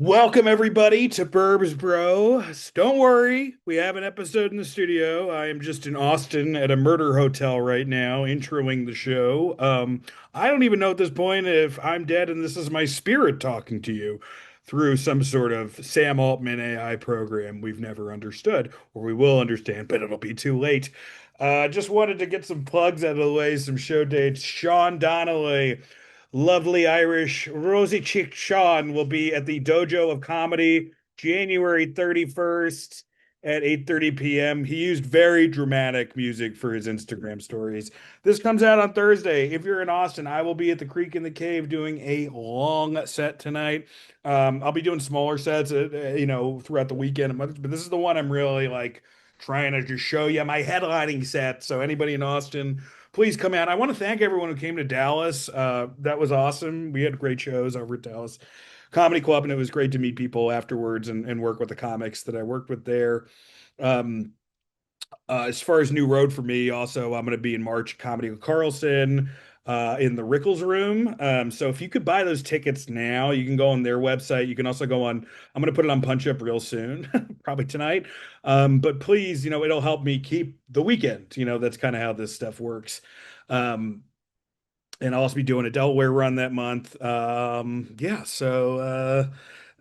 Welcome everybody to Burbs Bros. Don't worry, we have an episode in the studio. I am just in Austin at a murder hotel right now, introing the show. I don't even know at this point if I'm dead and this is my spirit talking to you through some sort of Sam Altman AI program we've never understood, or we will understand, but it'll be too late. Just wanted to get some plugs out of the way, some show dates. Sean Donnelly, lovely Irish rosy cheeked Sean, will be at the Dojo of Comedy January 31st at 8:30 p.m. He used very dramatic music for his Instagram stories. This comes out on Thursday. If you're in Austin, I will be at the Creek in the Cave doing a long set tonight. I'll be doing smaller sets, throughout the weekend, but this is the one I'm really like trying to just show you my headlining set. So anybody in Austin, please come out. I want to thank everyone who came to Dallas. That was awesome. We had great shows over at Dallas Comedy Club, and it was great to meet people afterwards and work with the comics that I worked with there. Um, as far as New Road for me, also, I'm going to be in March Comedy with Carlson in the Rickles Room. So if you could buy those tickets now, you can go on their website. You can also go on, I'm going to put it on Punch Up real soon, probably tonight. But please, it'll help me keep the weekend. That's kind of how this stuff works. And I'll also be doing a Delaware run that month. So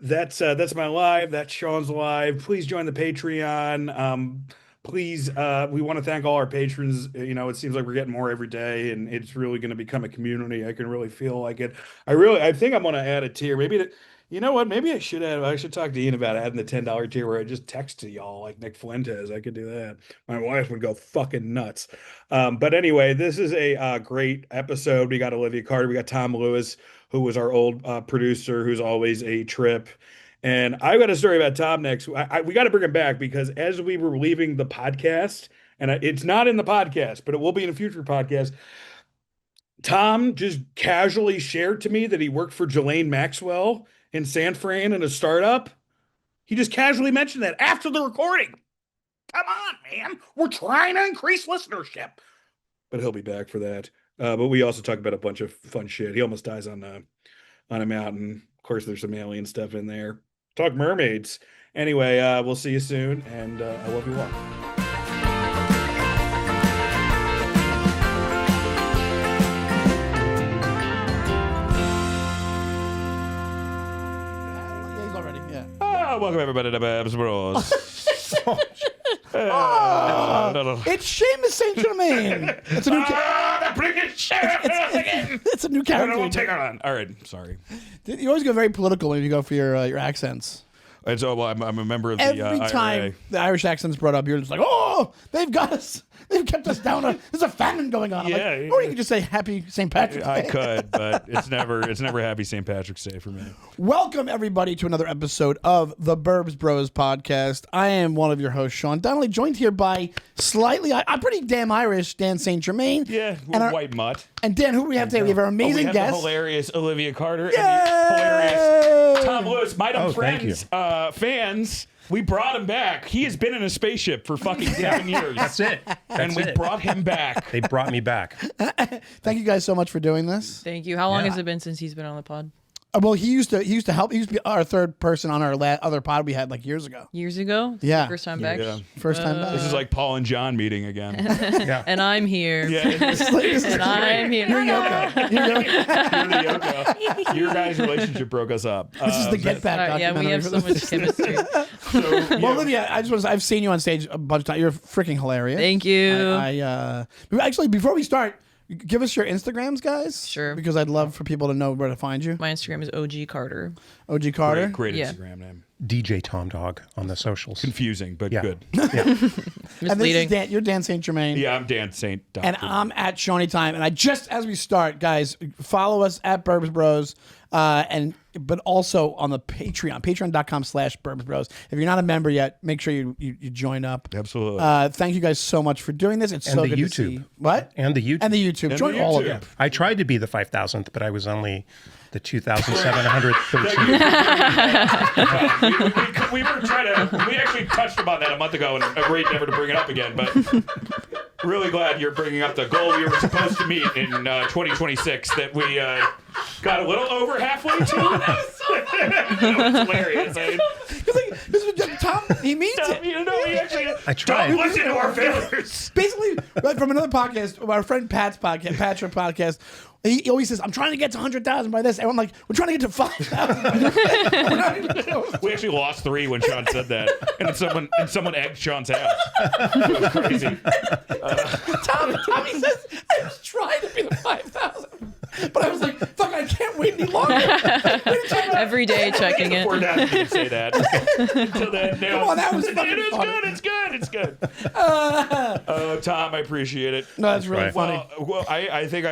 that's my live. That's Sean's live. Please join the Patreon. Please, we want to thank all our patrons. It seems like we're getting more every day, and it's really going to become a community. I can really feel like it. I think I'm going to add a tier. You know what? Maybe I should talk to Ian about adding the $10 tier where I just text to y'all like Nick Fuentes. I could do that. My wife would go fucking nuts. But anyway, this is a great episode. We got Olivia Carter. We got Tom Lewis, who was our old producer, who's always a trip. And I've got a story about Tom next. We got to bring him back because as we were leaving the podcast, and it's not in the podcast, but it will be in a future podcast, Tom just casually shared to me that he worked for Ghislaine Maxwell in San Fran in a startup. He just casually mentioned that after the recording. Come on, man. We're trying to increase listenership. But he'll be back for that. But we also talk about a bunch of fun shit. He almost dies on a mountain. Of course, there's some alien stuff in there. Talk mermaids. Anyway, we'll see you soon, and I love you all. Welcome everybody to Burbs Bros. It's Seamus Saint Germain. It's a new the British sheriff again. It's a new character. We'll take her on. All right, sorry. You always go very political when you go for your accents. And so, well, I'm a member of the Every time IRA. the Irish accent's brought up, you're just like, oh, they've got us. They've kept us down. There's a famine going on. Or you can just say Happy St. Patrick's Day. I could, but it's never Happy St. Patrick's Day for me. Welcome, everybody, to another episode of the Burbs Bros podcast. I am one of your hosts, Sean Donnelly, joined here by I'm pretty damn Irish, Dan St. Germain. Yeah, and white mutt. And Dan, who do we have today? We have our amazing we have guest. the hilarious Olivia Carter. Yay! And the hilarious Tom Lewis. My dumb friends, fans. We brought him back. He has been in a spaceship for fucking 7 years. That's it. And we brought him back. They brought me back. Thank you guys so much for doing this. Thank you. How long has it been since he's been on the pod? Well, he used to help. He used to be our third person on our other pod we had like years ago. Years ago? Yeah. First time back? Yeah. First time back. This is like Paul and John meeting again. Yeah. And I'm here. Yeah. And I'm here. You're Yoko. You're the Yoko. Your guys' relationship broke us up. This is the Get Back Yeah, documentary. we have so much chemistry. Well, Olivia, I've seen you on stage a bunch of times. You're freaking hilarious. Thank you. Actually, before we start, give us your Instagrams, guys. Sure. Because I'd love for people to know where to find you. My Instagram is OG Carter. OG Carter. Great Yeah. Instagram name. DJ Tom Dog on the socials. Confusing, but good. And this is Misleading. Dan, you're Dan St. Germain. Yeah, I'm Dan St. And I'm at Shawnee Time. And as we start, guys, follow us at Burbs Bros. But also on the Patreon, patreon.com/Burbs Bros. If you're not a member yet, make sure you join up. Absolutely. Thank you guys so much for doing this. It's And so the good YouTube. to see. What? And the YouTube. And the YouTube. Join the all of YouTube. them. I tried to be the 5,000th, but I was only the 2,713th. We were trying to. We actually touched upon that a month ago and agreed never to bring it up again. But really glad you're bringing up the goal we were supposed to meet in 2026 that we got a little over halfway to. It's hilarious. Tom, he means it. You know, he actually I tried. don't listen to our failures. Basically, like from another podcast, our friend Pat's podcast, Patrick podcast, he always says, I'm trying to get to 100,000 by this. And I'm like, we're trying to get to 5,000 by this. We actually lost 3 when Sean said that, and someone egged Sean's house. It was crazy. Tommy says, I was trying to be the 5,000. But I was like, fuck, I can't wait any longer. Every day checking it. Before Dad didn't say that. Until then, now, Come on, that was fucking it is funny. good. It's good. Tom, I appreciate it. No, that's really right. funny. Well, I think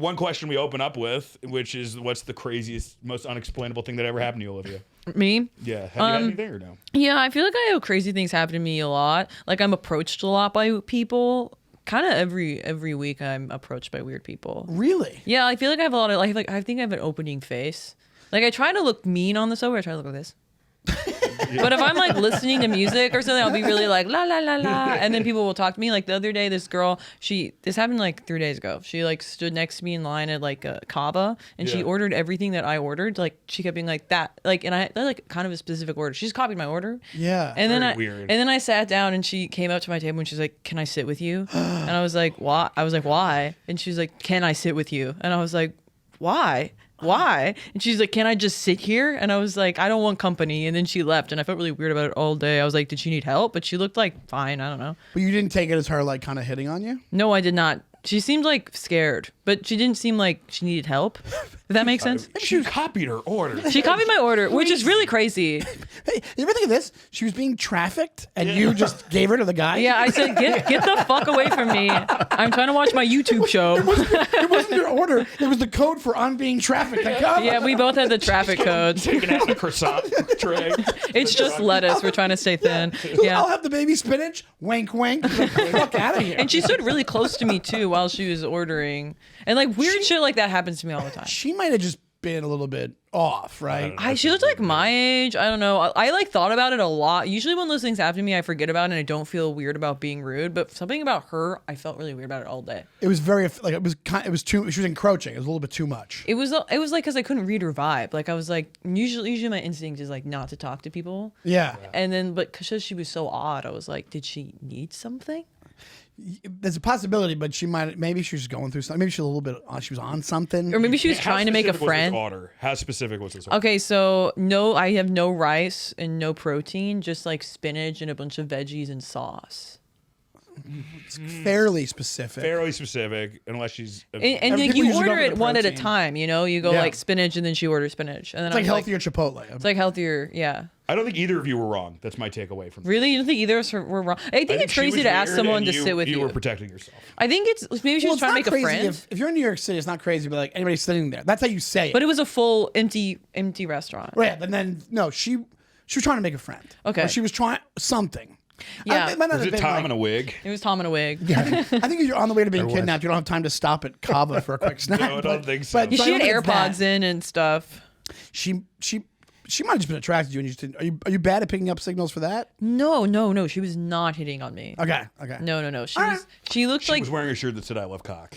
one question we open up with, which is, what's the craziest, most unexplainable thing that ever happened to you, Olivia? Me? Yeah. Have you had anything or no? Yeah, I feel like I have crazy things happen to me a lot. Like I'm approached a lot by people. Kind of every week I'm approached by weird people. Really? Yeah, I feel like I have a lot of like I think I have an opening face. Like I try to look mean on the sober. I try to look like this. But if I'm like listening to music or something, I'll be really like la la la la, and then people will talk to me. Like the other day, this girl, this happened like 3 days ago. She like stood next to me in line at like a Kava, and she Yeah. ordered everything that I ordered. Like she kept being like that, like, and I that like kind of a specific order. She just copied my order. Yeah. And then Very I weird. and then I sat down, and she came up to my table, and she's like, "Can I sit with you?" And I was like, "Why?" I was like, "Why?" And she was like, "Can I sit with you?" And I was like, "Why?" And she's like, "Can I just sit here?" And I was like, "I don't want company." And then she left, and I felt really weird about it all day. I was like, did she need help? But she looked like fine. I don't know. But you didn't take it as her like kind of hitting on you? No, I did not. She seemed like scared, but she didn't seem like she needed help. If that makes sense. She copied her order. She copied my order, which is really crazy. Hey, you ever think of this? She was being trafficked and you just gave her to the guy? Yeah, I said, get the fuck away from me. I'm trying to watch my YouTube show. It wasn't your order. It was the code for on being trafficked. Like, oh, Yeah, we both had the traffic codes. Taking out a croissant tray. It's just lettuce. We're trying to stay thin. I'll Yeah. have the baby spinach. Wink, wink. Get the fuck out of here. And she stood really close to me too while she was ordering. And like weird shit like that happens to me all the time. She might have just been a little bit off, right? She looked like my age. I don't know. I like thought about it a lot. Usually when those things happen to me, I forget about it and I don't feel weird about being rude. But something about her, I felt really weird about it all day. It was very like it was too. She was encroaching. It was a little bit too much. It was like because I couldn't read her vibe. Like I was like usually my instinct is like not to talk to people. Yeah. And then but because she was so odd, I was like, did she need something? There's a possibility, but maybe she was going through something. Maybe she was a little bit. She was on something. Or maybe she was trying to make a specific was friend. this order? How specific was this order? Okay, so no, I have no rice and no protein, just like spinach and a bunch of veggies and sauce. It's fairly specific. Fairly specific, unless she's... And People like you usually go order for it the one at a protein. time, you know? You go Yeah. like spinach and then she orders spinach. And then It's like I was healthier Chipotle. It's like healthier, yeah. I don't think either of you were wrong. That's my takeaway from this. Really? You don't think either of us were wrong? I think it's she crazy was to ask weird someone and to sit with you. You were protecting yourself. I think it's maybe she was it's trying to not make a crazy friend. if you're in New York City, it's not crazy, but like anybody sitting there, that's how you say it. But it was a full empty restaurant. right, and then no, she was trying to make a friend. Okay. Or she was trying something. Yeah. It might not Was have it been, Tom like- in a wig? It was Tom in a wig. I think if you're on the way to being There was. kidnapped, you don't have time to stop at Cava for a quick snack. No, I don't think so. But She I had don't think it's AirPods that. in and stuff. She might have just been attracted to you, and you just didn't. Are you bad at picking up signals for that? No. She was not hitting on me. Okay. No. She looked She like was wearing a shirt that said, "I love cock."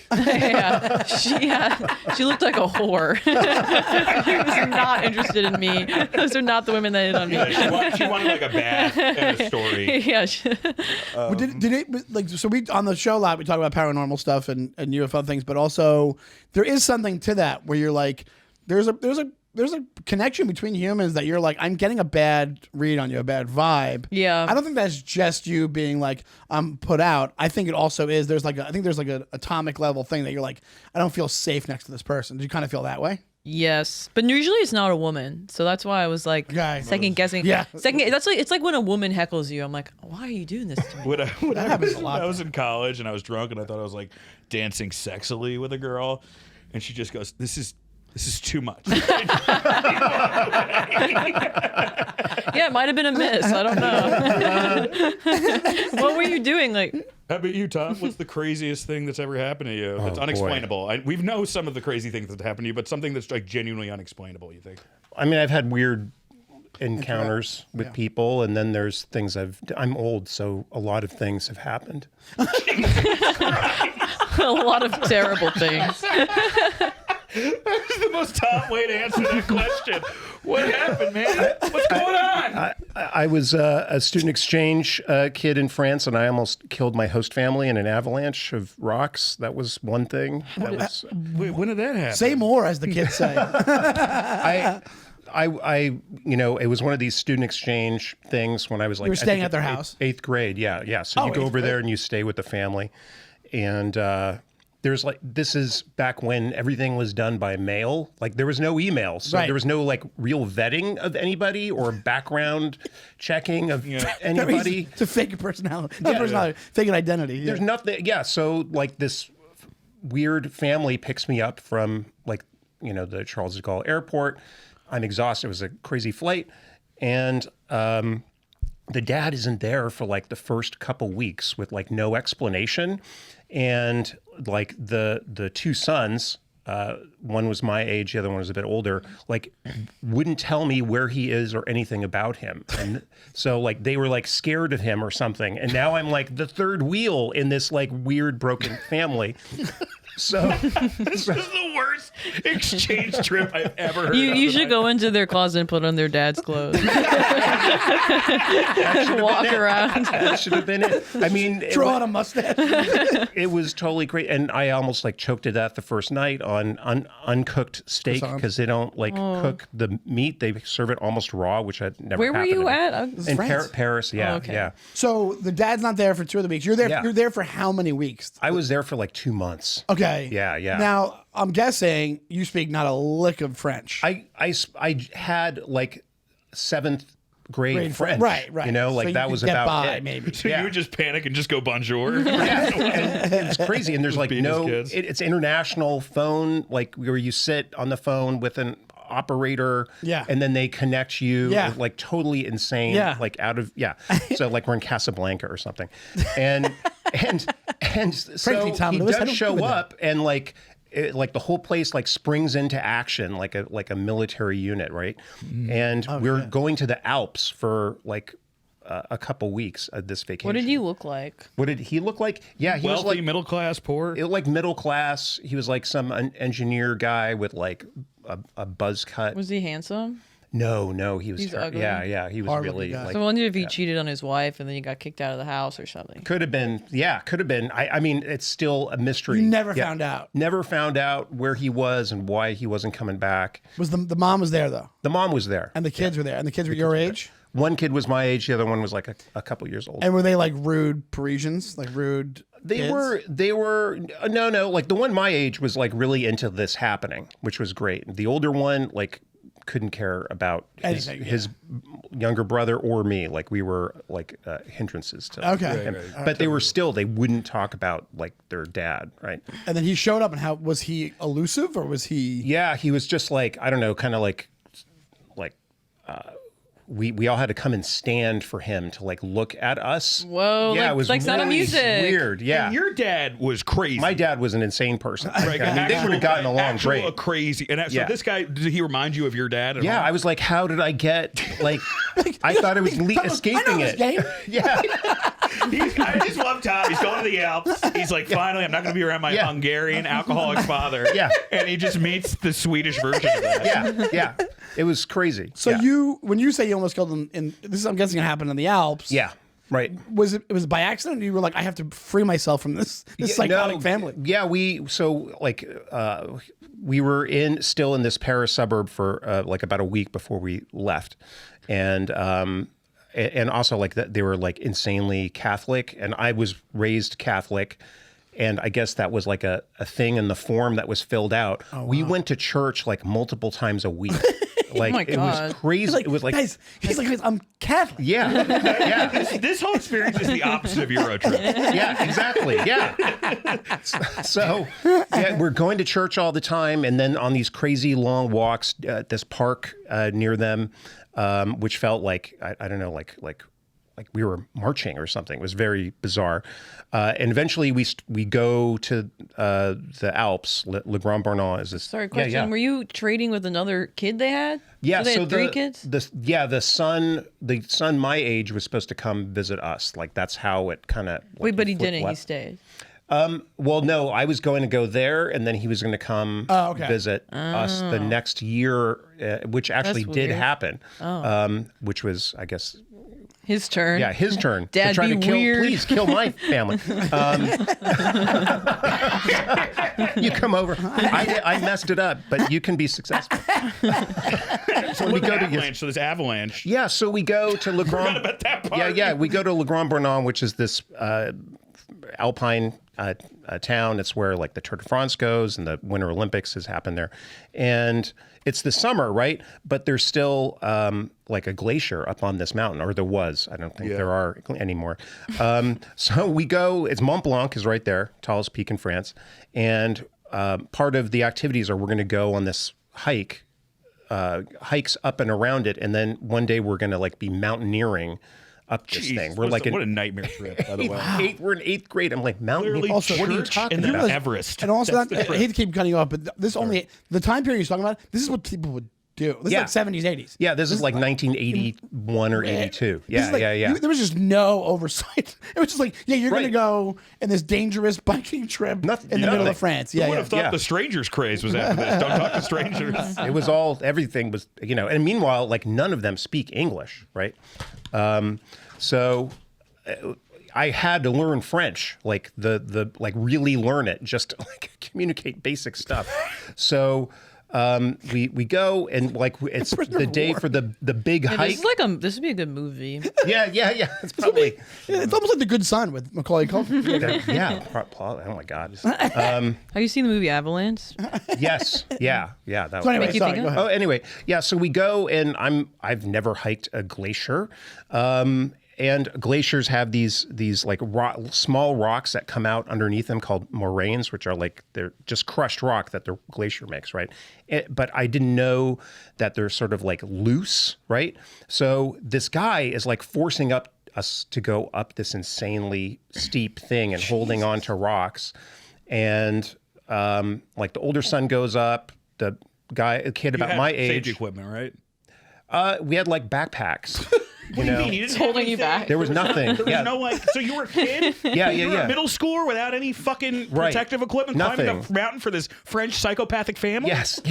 She looked like a whore. She was not interested in me. Those are not the women that hit on me. She wanted like a bad story. Yeah. But did it like so? We on the show a lot. We talk about paranormal stuff and UFO things, but also there is something to that where you're like, there's a connection between humans that you're like, I'm getting a bad read on you, a bad vibe. Yeah. I don't think that's just you being like, I'm put out. I think it also is. I think there's like an atomic level thing that you're like, I don't feel safe next to this person. Do you kind of feel that way? Yes, but usually it's not a woman, so that's why I was like Okay. second guessing. Yeah. That's like it's like when a woman heckles you. I'm like, why are you doing this to me? When happens a lot. I was in college and I was drunk and I thought I was like dancing sexily with a girl, and she just goes, "This is too much." Yeah, it might have been a miss. I don't know. What were you doing? Like, How about you, Tom? What's the craziest thing that's ever happened to you? That's boy. unexplainable. We know some of the crazy things that happened to you, but something that's like genuinely unexplainable. You think? I mean, I've had weird encounters with people, and then there's things I'm old, so a lot of things have happened. A lot of terrible things. That's the most Tom way to answer that question. What happened, man? What's going on? I was a student exchange kid in France, and I almost killed my host family in an avalanche of rocks. That was one thing. That was, Wait, when did that happen? Say more, as the kids say. it was one of these student exchange things when I was like, You were staying at their house? Eighth grade. Yeah. So you go over there and you stay with the family, and there's this is back when everything was done by mail. Like there was no email, so there was no like real vetting of anybody or background checking of anybody. To fake a personality, fake an identity. There's nothing. Yeah. So like this weird family picks me up from the Charles de Gaulle airport. I'm exhausted. It was a crazy flight, and the dad isn't there for like the first couple weeks with like no explanation, and like the two sons, one was my age, the other one was a bit older, like wouldn't tell me where he is or anything about him, and so like they were like scared of him or something, and now I'm like the third wheel in this like weird broken family. So this is the worst exchange trip I've ever heard. You should go into their closet and put on their dad's clothes. Walk around. That should have been it. I mean, Draw on a mustache. it was totally great, and I almost like choked to death the first night on uncooked steak because they don't like cook the meat; they serve it almost raw, which I'd never. Where were you at? In Paris, yeah, okay. yeah. So the dad's not there for 2 of the weeks. You're there. Yeah. You're there for how many weeks? I was there for like 2 months. Okay. Yeah. Now I'm guessing you speak not a lick of French. I had like 7th grade French. Right. You know, like So that you was could get about by, it. maybe. So you would just panic and just go bonjour. Yeah, and it's crazy. And there's like being no, his kids. it's international phone, like where you sit on the phone with an operator, and then they connect you, like totally insane, like out of so like we're in Casablanca or something, and so Tom he Lewis, I does don't show agree with up and like the whole place like springs into action like a military unit, right? And we're going to the Alps for like a couple weeks at this vacation. What did you look like? What did he look like? Yeah, he Wealthy, was like middle class, poor. like middle class. He was like some engineer guy with like a buzz cut. Was he handsome? No, he was. He's ugly? Yeah, he was Hard really looking guy. like. So I wonder if he cheated on his wife and then he got kicked out of the house or something. Could have been. Yeah, could have been. I mean, it's still a mystery. You never found out. Never found out where he was and why he wasn't coming back. Was the mom was there though, The mom was there, and the kids were there, and the kids were your age. One kid was my age. The other one was like a couple years old. And were they like rude Parisians, like rude? They kids? were no, like the one my age was like really into this happening, which was great. The older one like couldn't care about Anything, his younger brother or me. Like we were like hindrances to him. Right. But they wouldn't talk about like their dad, right? And then he showed up, and how was he elusive or was he? Yeah, he was just like, I don't know, kind of like we all had to come and stand for him to like look at us. Whoa, yeah, like, it was like Sound of really Music. weird. Yeah, And your dad was crazy. my dad was an insane person. Like, I mean, they would have gotten along great. Crazy. And so Yeah. this guy, did he remind you of your dad? At Yeah, all? I was like, how did I get like? I thought I was escaping I know this it. game. Yeah, I just love Tom. He's going to the Alps. He's like, finally, I'm not going to be around my Hungarian alcoholic father. Yeah. And he just meets the Swedish version of that. yeah. It was crazy. So yeah. when you say you almost killed him in this, I'm guessing it happened in the Alps. Yeah, right. Was it was by accident? You were like, I have to free myself from this psychotic family. Yeah, we were still in this Paris suburb for like about a week before we left, and also like that they were like insanely Catholic, and I was raised Catholic. And I guess that was like a thing in the form that was filled out. Oh, wow. We went to church like multiple times a week. Like my it was God. crace. It was like guys, he's like, I'm Catholic. yeah, yeah. This whole experience is the opposite of Euro trip. Yeah, exactly. Yeah. So, yeah, we're going to church all the time, and then on these crazy long walks at this park near them, which felt like I don't know, like like we were marching or something. It was very bizarre. And eventually we go to the Alps. Le Grand Bornand is this. Sorry, question. Yeah, yeah. Were you trading with another kid they had? Yeah, so they had three kids? The son my age was supposed to come visit us. Like that's how it kind of. Wait, but he didn't. He stayed. Well, no, I was going to go there, and then he was going to come visit us the next year, which actually did happen. Which was, I guess, his turn. Yeah, his turn Dad, to try be to kill. weird. Please kill my family. You come over. I messed it up, but you can be successful. So we go to so there's avalanche. Yeah, so we go to Le Grand. Forgot about that part. Yeah, we go to Le Grand Bornand, which is this alpine town. It's where like the Tour de France goes, and the Winter Olympics has happened there. And it's the summer, right? But there's still like a glacier up on this mountain, or there was. I don't think there are anymore. So we go. It's Mont Blanc is right there, tallest peak in France, and part of the activities are we're going to go on this hikes up and around it, and then one day we're going to like be mountaineering up this thing. We're like what a nightmare trip, by the way. We're in 8th grade. I'm like Literally, what are you church talking and about? then Everest. And also, That's I the hate to keep cutting you off, but this only the time period you're talking about. This is what people would do. This is like 70s, 80s. Yeah, this is like 1981 or 82. This is like- There was just no oversight. It was just like, you're going to go in this dangerous biking trip in the middle of France. I would have thought the strangers craze was after this. Don't talk to strangers. It was everything was, and meanwhile, like none of them speak English, right? So I had to learn French, like like really learn it, just to like communicate basic stuff. So we go and like it's the day for the big hike. This is like this would be a good movie. Yeah. It's probably It's almost like The Good Son with Macaulay Culkin. Oh my God. Have you seen the movie Avalanche? Yes. Yeah. That So anyway, you sorry, think go of? ahead. Oh, anyway, yeah. So we go, and I've never hiked a glacier, and glaciers have these like small rocks that come out underneath them called moraines, which are like they're just crushed rock that the glacier makes, right? But I didn't know that they're sort of like loose, right? So this guy is like forcing us to go up this insanely steep thing and holding on to rocks, and like the older son goes up, a kid about my age. Safety equipment, right? We had like backpacks. What do you mean? He didn't holding have you anything? back. There was nothing. There was no like. So you were a kid? Yeah. You were a middle schooler without any fucking protective equipment, climbing Nothing. the mountain for this French psychopathic family? Yes.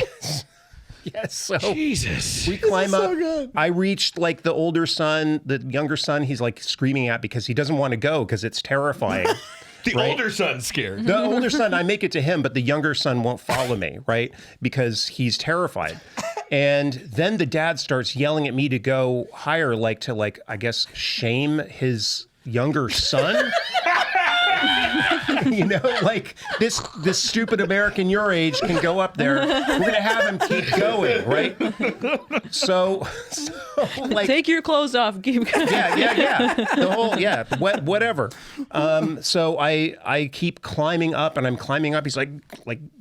So Jesus. we climb so up. good. I reached like the older son, the younger son. He's like screaming at because he doesn't want to go because it's terrifying. The older son's scared. The older son, I make it to him, but the younger son won't follow me, right? Because he's terrified. And then the dad starts yelling at me to go higher, I guess, shame his younger son. Like this stupid American your age can go up there. We're gonna have him keep going, right? So like Take your clothes off. Keep going. yeah. The whole whatever. So I keep climbing up, and I'm climbing up. He's like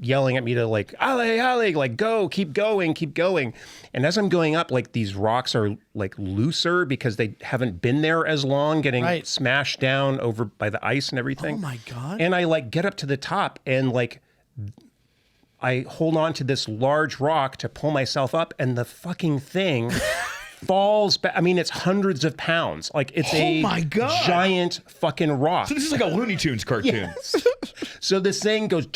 yelling at me to like Ale, like go, keep going. And as I'm going up, like these rocks are like looser because they haven't been there as long, getting smashed down over by the ice and everything. Oh my God. And I like get up to the top and like I hold on to this large rock to pull myself up, and the fucking thing falls back. I mean, it's hundreds of pounds. Like it's my God. Giant fucking rock. So this is like a Looney Tunes cartoon. Yes. So this thing goes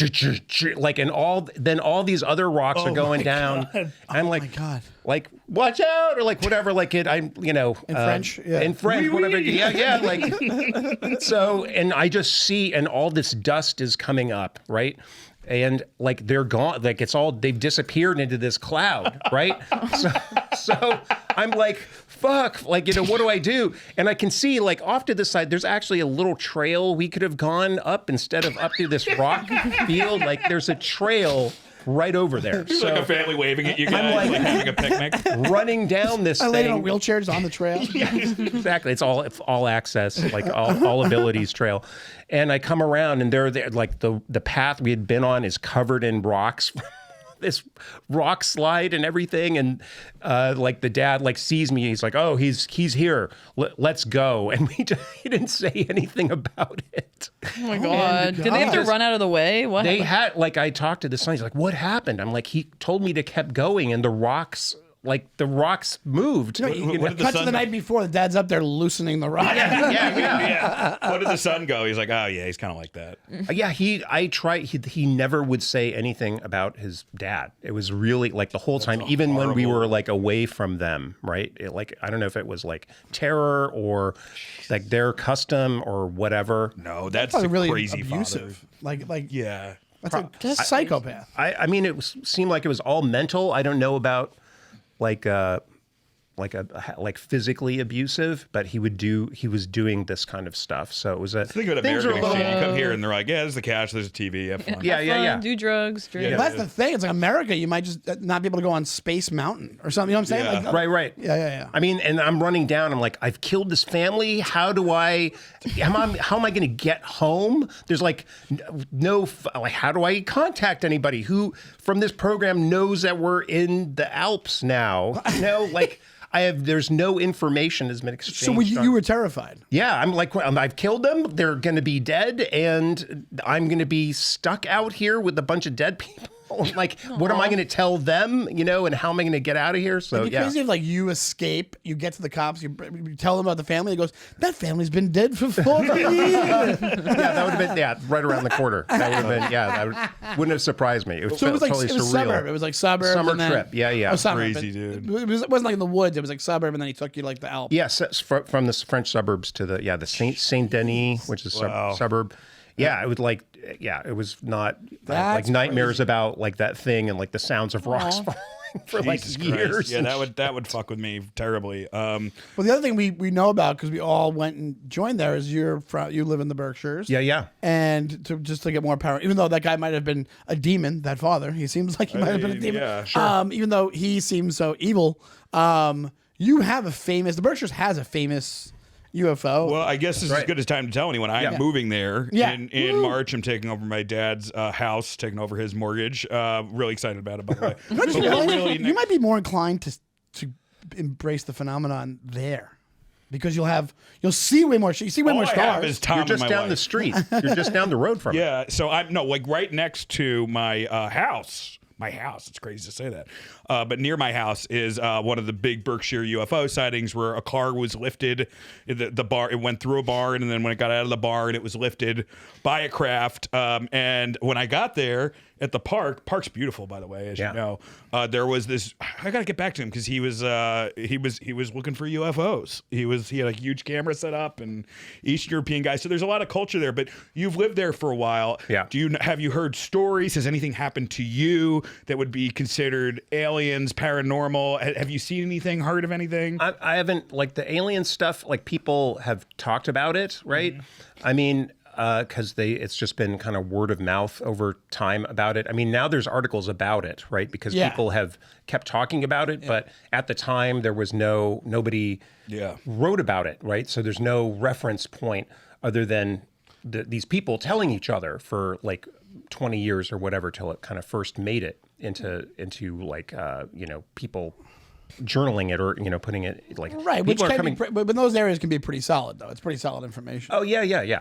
like, and all these other rocks are going down. And I'm like, my God. like watch out, or like whatever. Like it, I'm in French? Yeah. in French, whatever. Yeah. Like so, and I just see, and all this dust is coming up, right? And like they're gone, like they've disappeared into this cloud, right? So I'm like, fuck, like, what do I do? And I can see like off to the side, there's actually a little trail we could have gone up instead of up through this rock field. Like there's a trail right over there. It's like a family waving at you guys, like having a picnic. Running down this I thing. laid on wheelchairs on the trail. Exactly. It's all access, like all abilities trail. And I come around, and they're there, like the path we had been on is covered in rocks this rock slide and everything. And like the dad like sees me. He's like, oh, he's here. Let's go. And he didn't say anything about it. Oh my God. Did they have to run out of the way? What They happened? had, like, I talked to the son. He's like, what happened? I'm like, he told me to keep going, and the rocks moved. What did the cut to son the do? night before. The dad's up there loosening the rock. Yeah. What did the son go? He's like, oh yeah, he's kind of like that. Yeah, he never would say anything about his dad. It was really like the whole time, even when we were like away from them, right? Like, I don't know if it was like terror or like their custom or whatever. No, that's Probably a really crazy abusive. father. Like Yeah. that's a psychopath. I mean, seemed like it was all mental. I don't know about like physically abusive, but he was doing this kind of stuff. So it was Think of an things are American a little- exchange. You come here and they're like, yeah, there's the couch, there's a TV, have fun. Yeah, yeah. Do drugs, drink. Yeah. That's the thing. It's like America. You might just not be able to go on Space Mountain or something. You know what I'm saying? Yeah. Like, Right. Yeah. I mean, and I'm running down. I'm like, I've killed this family. How am I going to get home? There's like like, how do I contact anybody who from this program knows that we're in the Alps now? Like there's no information has been exchanged. So you were terrified. Yeah, I'm like, I've killed them. They're going to be dead, and I'm going to be stuck out here with a bunch of dead people. Like, what am I going to tell them? And how am I going to get out of here? So It'd be crazy if like you escape, you get to the cops, you tell them about the family. It goes, that family's been dead for 40 years. Yeah, that would have been right around the corner. That would have been wouldn't have surprised me. It was, So it was like totally it was surreal. suburb. It was like suburb. Summer and then, trip. Yeah. Oh, summer, Crazy, but dude. It wasn't like in the woods. It was like suburb, and then he took you like the Alps. Yes, from the French suburbs to the Saint Denis, which is suburb. Yeah, it was like, it was not like That's nightmares about like that thing and like the sounds of rocks falling for like Jesus years. Christ. Yeah, that would fuck with me terribly. Well, the other thing we know about because we all went and joined there is you live in the Berkshires. Yeah. And to get more power, even though that guy might have been a demon, that father, he seems like he might have been a demon. Yeah, sure. Even though he seems so evil, you have the Berkshires has a famous UFO. Well, I guess this is as good as time to tell anyone. I am moving there in March. I'm taking over my dad's house, taking over his mortgage. Really excited about it, by the way. But you might be more inclined to embrace the phenomenon there. Because you'll see way more. You see way more All I have stars. is Tom You're just and my down wife. the street. You're just down the road from it. Yeah, so I'm like right next to my house. My house. It's crazy to say that. But near my house is one of the big Berkshire UFO sightings where a car was lifted. The bar, it went through a barn, and then when it got out of the barn, it was lifted by a craft. And when I got there at the park's beautiful, by the way, as you know. There was this. I got to get back to him because he was looking for UFOs. He had a huge camera set up and Eastern European guy. So there's a lot of culture there. But you've lived there for a while. Yeah. Have you heard stories? Has anything happened to you that would be considered aliens, paranormal? Have you seen anything? Heard of anything? I haven't, like the alien stuff, like people have talked about it, right? Mm-hmm. I mean, because it's just been kind of word of mouth over time about it. I mean, now there's articles about it, right? Because people have kept talking about it, but at the time there was nobody wrote about it, right? So there's no reference point other than these people telling each other for like 20 years or whatever till it kind of first made it into like people journaling it or putting it like Right, which people are can coming. but those areas can be pretty solid, though. It's pretty solid information. Oh yeah.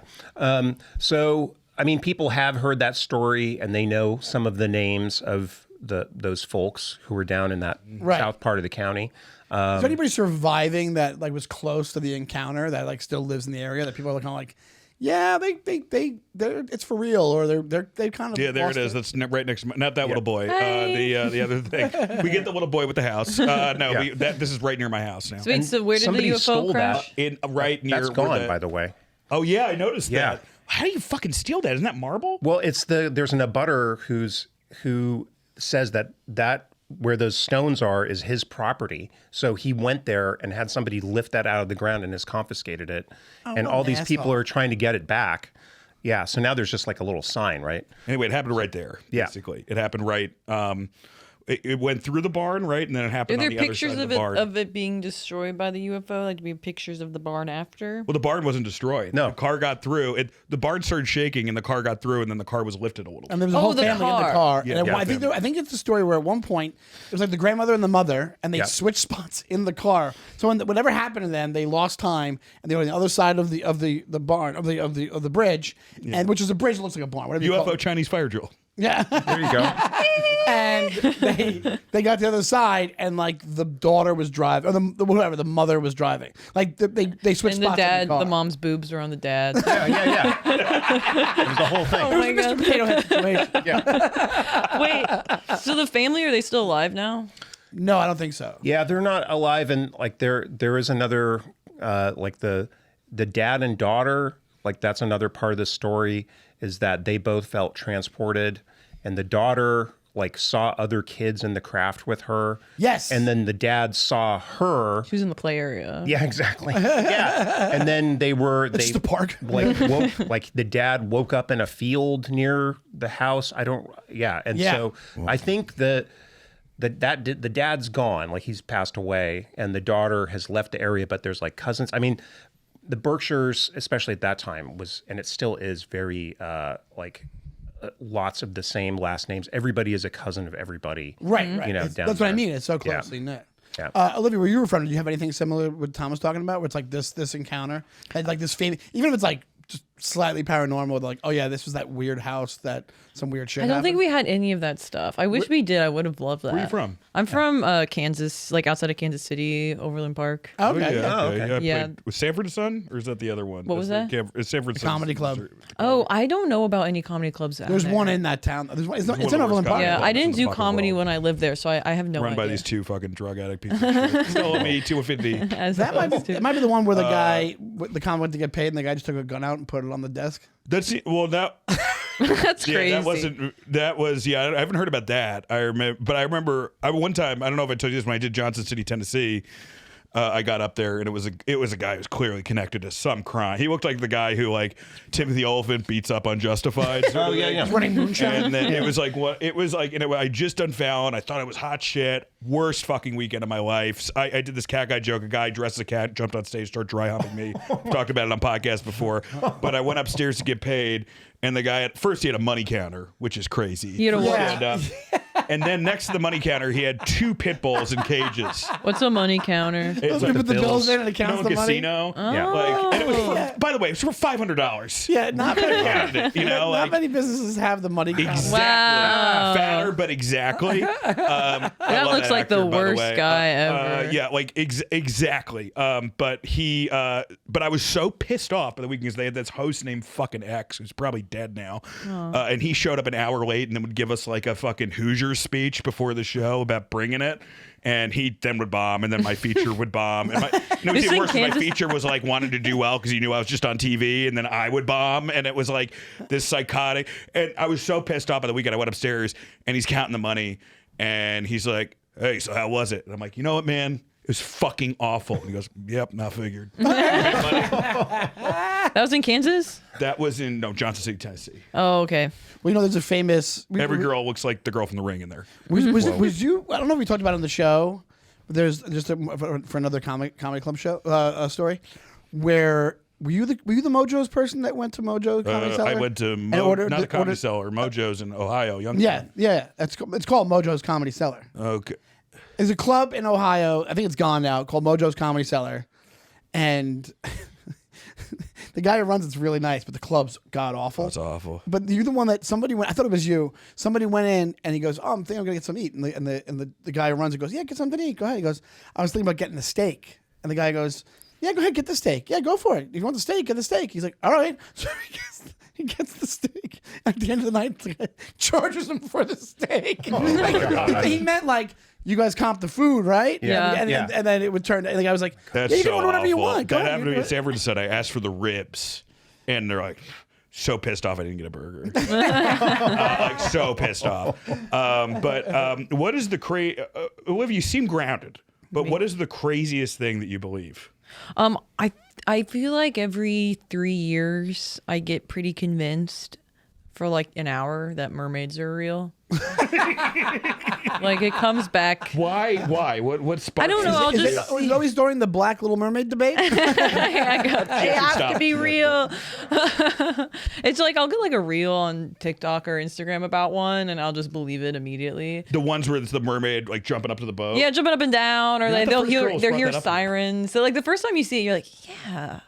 So I mean, people have heard that story and they know some of the names of those folks who were down in that south part of the county. Is there anybody surviving that like was close to the encounter that like still lives in the area that people are kind of like, yeah, they're it's for real, or they kind of there it is. That's right next to not that little boy. The other thing, we get the little boy with the house. This is right near my house now. So wait, so where did the somebody UFO stole crash? Right near. That's gone, by the way. Oh yeah, I noticed Yeah. that. How do you fucking steal that? Isn't that marble? Well, there's an abutter who says that where those stones are is his property. So he went there and had somebody lift that out of the ground and has confiscated it. And all these people are trying to get it back. Yeah. So now there's just like a little sign, right? Anyway, it happened right there. Yeah. Basically, it happened right. It went through the barn, right, and then it Are happened there on the other pictures side of of the it barn. of it being destroyed by the UFO? Like, do we have pictures of the barn after? Well, the barn wasn't destroyed. No. The car got through. The barn started shaking, and the car got through, and then the car was lifted a little. And there was a Oh, whole the family in the car. car. Yeah, And yeah, I think it's the story where at one point it was like the grandmother and the mother, and they Yeah. switched spots in the car. So whatever happened to them, they lost time, and they were on the other side of the barn of the bridge, and which is a bridge that looks like a barn. Whatever you call UFO it. Chinese fire drill. Yeah. There you go. And they got to the other side, and like the daughter was driving, or the mother was driving. Like they switched And the spots. dad, in the, car. mom's boobs were on the dad. Yeah. It was the whole thing. It was a Mr. Potato Head situation. Wait, so the family, are they still alive now? No, I don't think so. Yeah, they're not alive, and like there is another like the dad and daughter, like that's another part of the story, is that they both felt transported, and the daughter like saw other kids in the craft with her. Yes. And then the dad saw her. She was in the play area. Yeah, exactly. Yeah. And then they It's the park. like the dad woke up in a field near the house. And so I think the dad's gone, like he's passed away, and the daughter has left the area, but there's like cousins. I mean, the Berkshires, especially at that time, was, and it still is, very lots of the same last names. Everybody is a cousin of everybody. Right. You know, That's down what I there. mean. It's so closely knit. Yeah. Olivia, where you were from, did you have anything similar with Tom was talking about, where it's like this encounter had like this famous, even if it's like just slightly paranormal, like, oh yeah, this was that weird house that some weird shit I don't happened? think we had any of that stuff. I wish we did. I would have loved that. Where are you from? I'm from Kansas, like outside of Kansas City, Overland Park. Okay. okay. Yeah. Was Sanford Son, or is that the other one? What was that? Is Sanford Son comedy club. Oh, I don't know about any comedy clubs. out There's there. one in that town. It's one in of the Overland worst Park. Yeah, clubs I in didn't the do fucking comedy world. when I lived there, so I have no Run idea. by these two fucking drug addict pieces of shit. Still owe me $250. That might be. It might be the one where the guy, the comic went to get paid, and the guy just took a gun out and put it on the desk. That's that. That's crazy. Yeah, that was. Yeah, I haven't heard about that. I remember one time. I don't know if I told you this, when I did Johnson City, Tennessee. I got up there, and it was a guy who was clearly connected to some crime. He looked like the guy who, like, Timothy Olyphant beats up on Justified. Oh yeah. Running moonshine. And then it was like, what? It was like, I just done Fallon. I thought it was hot shit. Worst fucking weekend of my life. I did this cat guy joke. A guy dressed as a cat jumped on stage, started dry humping me. Talked about it on podcast before. But I went upstairs to get paid, and the guy at first he had a money counter, which is crazy. He had a what? And then next to the money counter, he had 2 pit bulls in cages. What's a money counter? It's You put the bills in and it counts no the money. casino. Yeah. Like, and it was by the way, it was for $500. Yeah, not many. You know, not like, many businesses have the money. counter. exactly. Wow. Fatter, but exactly. That looks like the actor, by worst way. guy ever. Yeah, like exactly. But I was so pissed off by the weekend because they had this host named fucking X, who's probably dead now. And he showed up an hour late and then would give us like a fucking Hoosier speech before the show about bringing it. And he then would bomb, and then my feature would bomb. And it was This even in worse. My Kansas? feature was like wanted to do well because he knew I was just on TV, and then I would bomb, and it was like this psychotic. And I was so pissed off by the weekend. I went upstairs, and he's counting the money, and he's like, "Hey, so how was it?" And I'm like, "You know what, man? It was fucking awful." And he goes, "Yep, not figured." That was in Kansas? That was in Johnson City, Tennessee. Oh, okay. Well, you know, there's a famous. Every girl looks like the girl from The Ring in there. Was you? I don't know if we talked about it on the show. But there's just for another comedy club show story, where were you the Mojo's person that went to Mojo Comedy Cellar? I went to not the Comedy Cellar, Mojo's in Ohio. Youngstown. Yeah. It's called Mojo's Comedy Cellar. Okay. There's a club in Ohio. I think it's gone now, called Mojo's Comedy Cellar, and the guy who runs it's really nice, but the club's god awful. That's awful. But you're the one that somebody went. I thought it was you. Somebody went in and he goes, "Oh, I'm thinking I'm gonna get something to eat." And the guy who runs it goes, "Yeah, get something to eat. Go ahead." He goes, "I was thinking about getting a steak." And the guy goes, "Yeah, go ahead, get the steak. Yeah, go for it. If you want the steak, get the steak." He's like, "All right." So he gets the steak. At the end of the night, the guy charges him for the steak. He meant like, you guys comped the food, right? Yeah. And then it would turn. And the guy was like, That's "Yeah, you can so order whatever you awful. want." Go That ahead, happened to me you in San Francisco. I asked for the ribs, and they're like, so pissed off I didn't get a burger. Like, so pissed off. But what is the Olivia, you seem grounded, but what is the craziest thing that you believe? I feel like every 3 years I get pretty convinced for like an hour that mermaids are real. Like it comes back. Why? What sparks? I don't know. I'll Is just it always during the Black Little Mermaid debate? they have Stop. to be real. It's like I'll get like a reel on TikTok or Instagram about one, and I'll just believe it immediately. The ones where it's the mermaid like jumping up to the boat. Yeah, jumping up and down, or You're not the they'll first girl hear who's they'll brought hear that up. sirens. So like the first time you see it, you're like, yeah,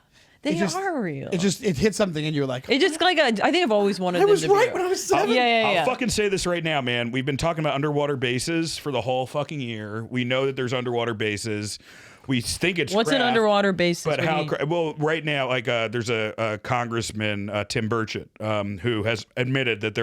they just- are real. It hit something and you're like, It just like I think I've always wanted. I was them to right be when real. I was 7. Yeah. I'll fucking say this right now, man. We've been talking about underwater bases for the whole fucking year. We know that there's underwater bases. We think it's What's an craft, underwater basis? But What do how? you mean? Well, right now, like there's a congressman, Tim Burchett, who has admitted that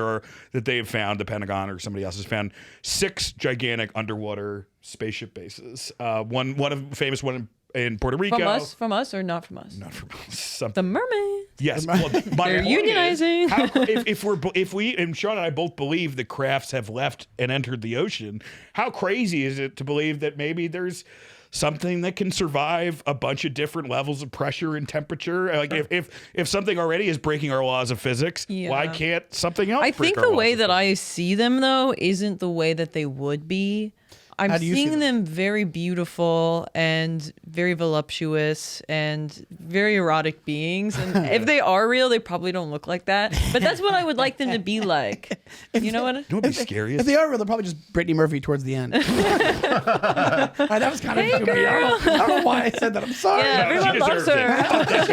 they have found, the Pentagon or somebody else has found 6 gigantic underwater spaceship bases. One famous one in Puerto Rico. From us, or not from us? Not from The something. mermaid. Yes, well, my They're point is, unionizing. if we and Sean and I both believe the crafts have left and entered the ocean, how crazy is it to believe that maybe there's something that can survive a bunch of different levels of pressure and temperature? Like if something already is breaking our laws of physics, Yeah. why can't something else? I break think our the laws way of that I see them though isn't the way that they would be. I'm How do you see seeing them? them very beautiful and very voluptuous and very erotic beings. And if they are real, they probably don't look like that. But that's what I would like them to be like. You know what? You know what would be scary? If they are real, they're probably just Brittany Murphy towards the end. All right, that was kind of Hey, stupid. I don't know why I said that. I'm sorry. Yeah, She everyone loves deserves it. her. Fuck that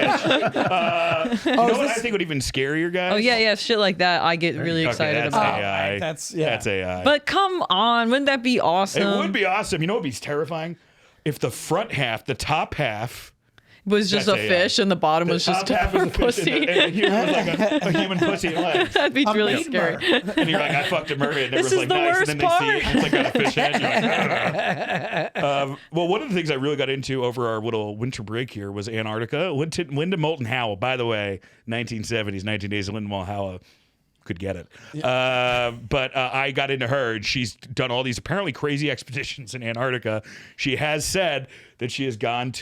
bitch. You know what I think would even scarier, guys? Oh yeah, shit like that. I get really Okay, excited that's about. AI. That's That's AI. But come on, wouldn't that be awesome? it would be awesome. You know what would be terrifying? If the front half, the top half, was just a That's AI. fish and the bottom was just top half was her a fish pussy. and the human was like a human pussy and legs. That'd be really maiden scary. And you're like, I fucked a mermaid. And This everyone's is like, the nice. worst And then they see it. And it's like got a fish head. And you're like, well, one of the things I really got into over our little winter break here was Antarctica. Linda Moulton Howe, by the way, 1970s, 19 Days of Linda Moulton Howe. Could get it. But I got into her, and she's done all these apparently crazy expeditions in Antarctica. She has said that she has gone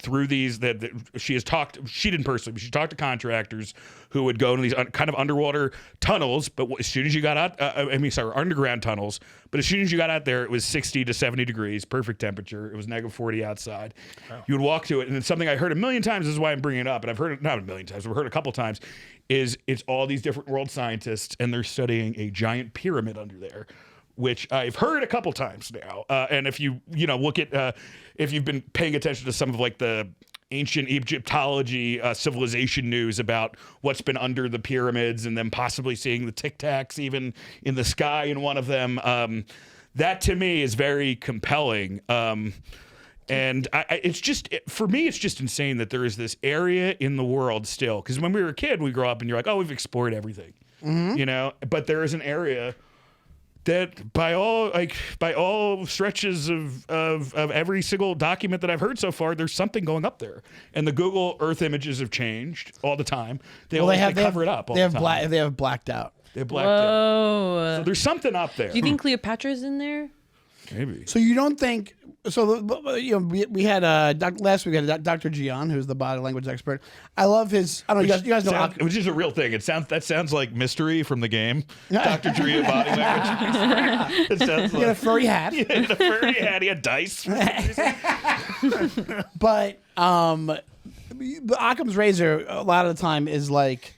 through these, that she didn't personally, but she talked to contractors who would go into these kind of underwater tunnels, but as soon as you got out, underground tunnels, but as soon as you got out there, it was 60 to 70 degrees, perfect temperature. It was negative 40 outside. Wow. You would walk to it, and it's something I heard a million times. This is why I'm bringing it up, and I've heard it not a million times, but I've heard it a couple times, is it's all these different world scientists, and they're studying a giant pyramid under there, which I've heard a couple times now. And if you look at, if you've been paying attention to some of like the ancient Egyptology civilization news about what's been under the pyramids and them possibly seeing the Tic Tacs even in the sky in one of them, that to me is very compelling. And for me, it's just insane that there is this area in the world still. Because when we were a kid, we grow up and you're like, oh, we've explored everything, But there is an area that by all stretches of every single document that I've heard so far, there's something going up there. And the Google Earth images have changed all the time. They cover it up all the time. They have blacked out. They blacked out. Oh. So there's something up there. Do you think Cleopatra's in there? Maybe. So you don't think? So we had last week we had Dr. Gian, who's the body language expert. I love his. I don't know. You guys know. Which is a real thing. That sounds like mystery from the game. Dr. Dre body language. It sounds He had a like furry hat. he had a furry hat. He had dice. But the Occam's razor a lot of the time is like.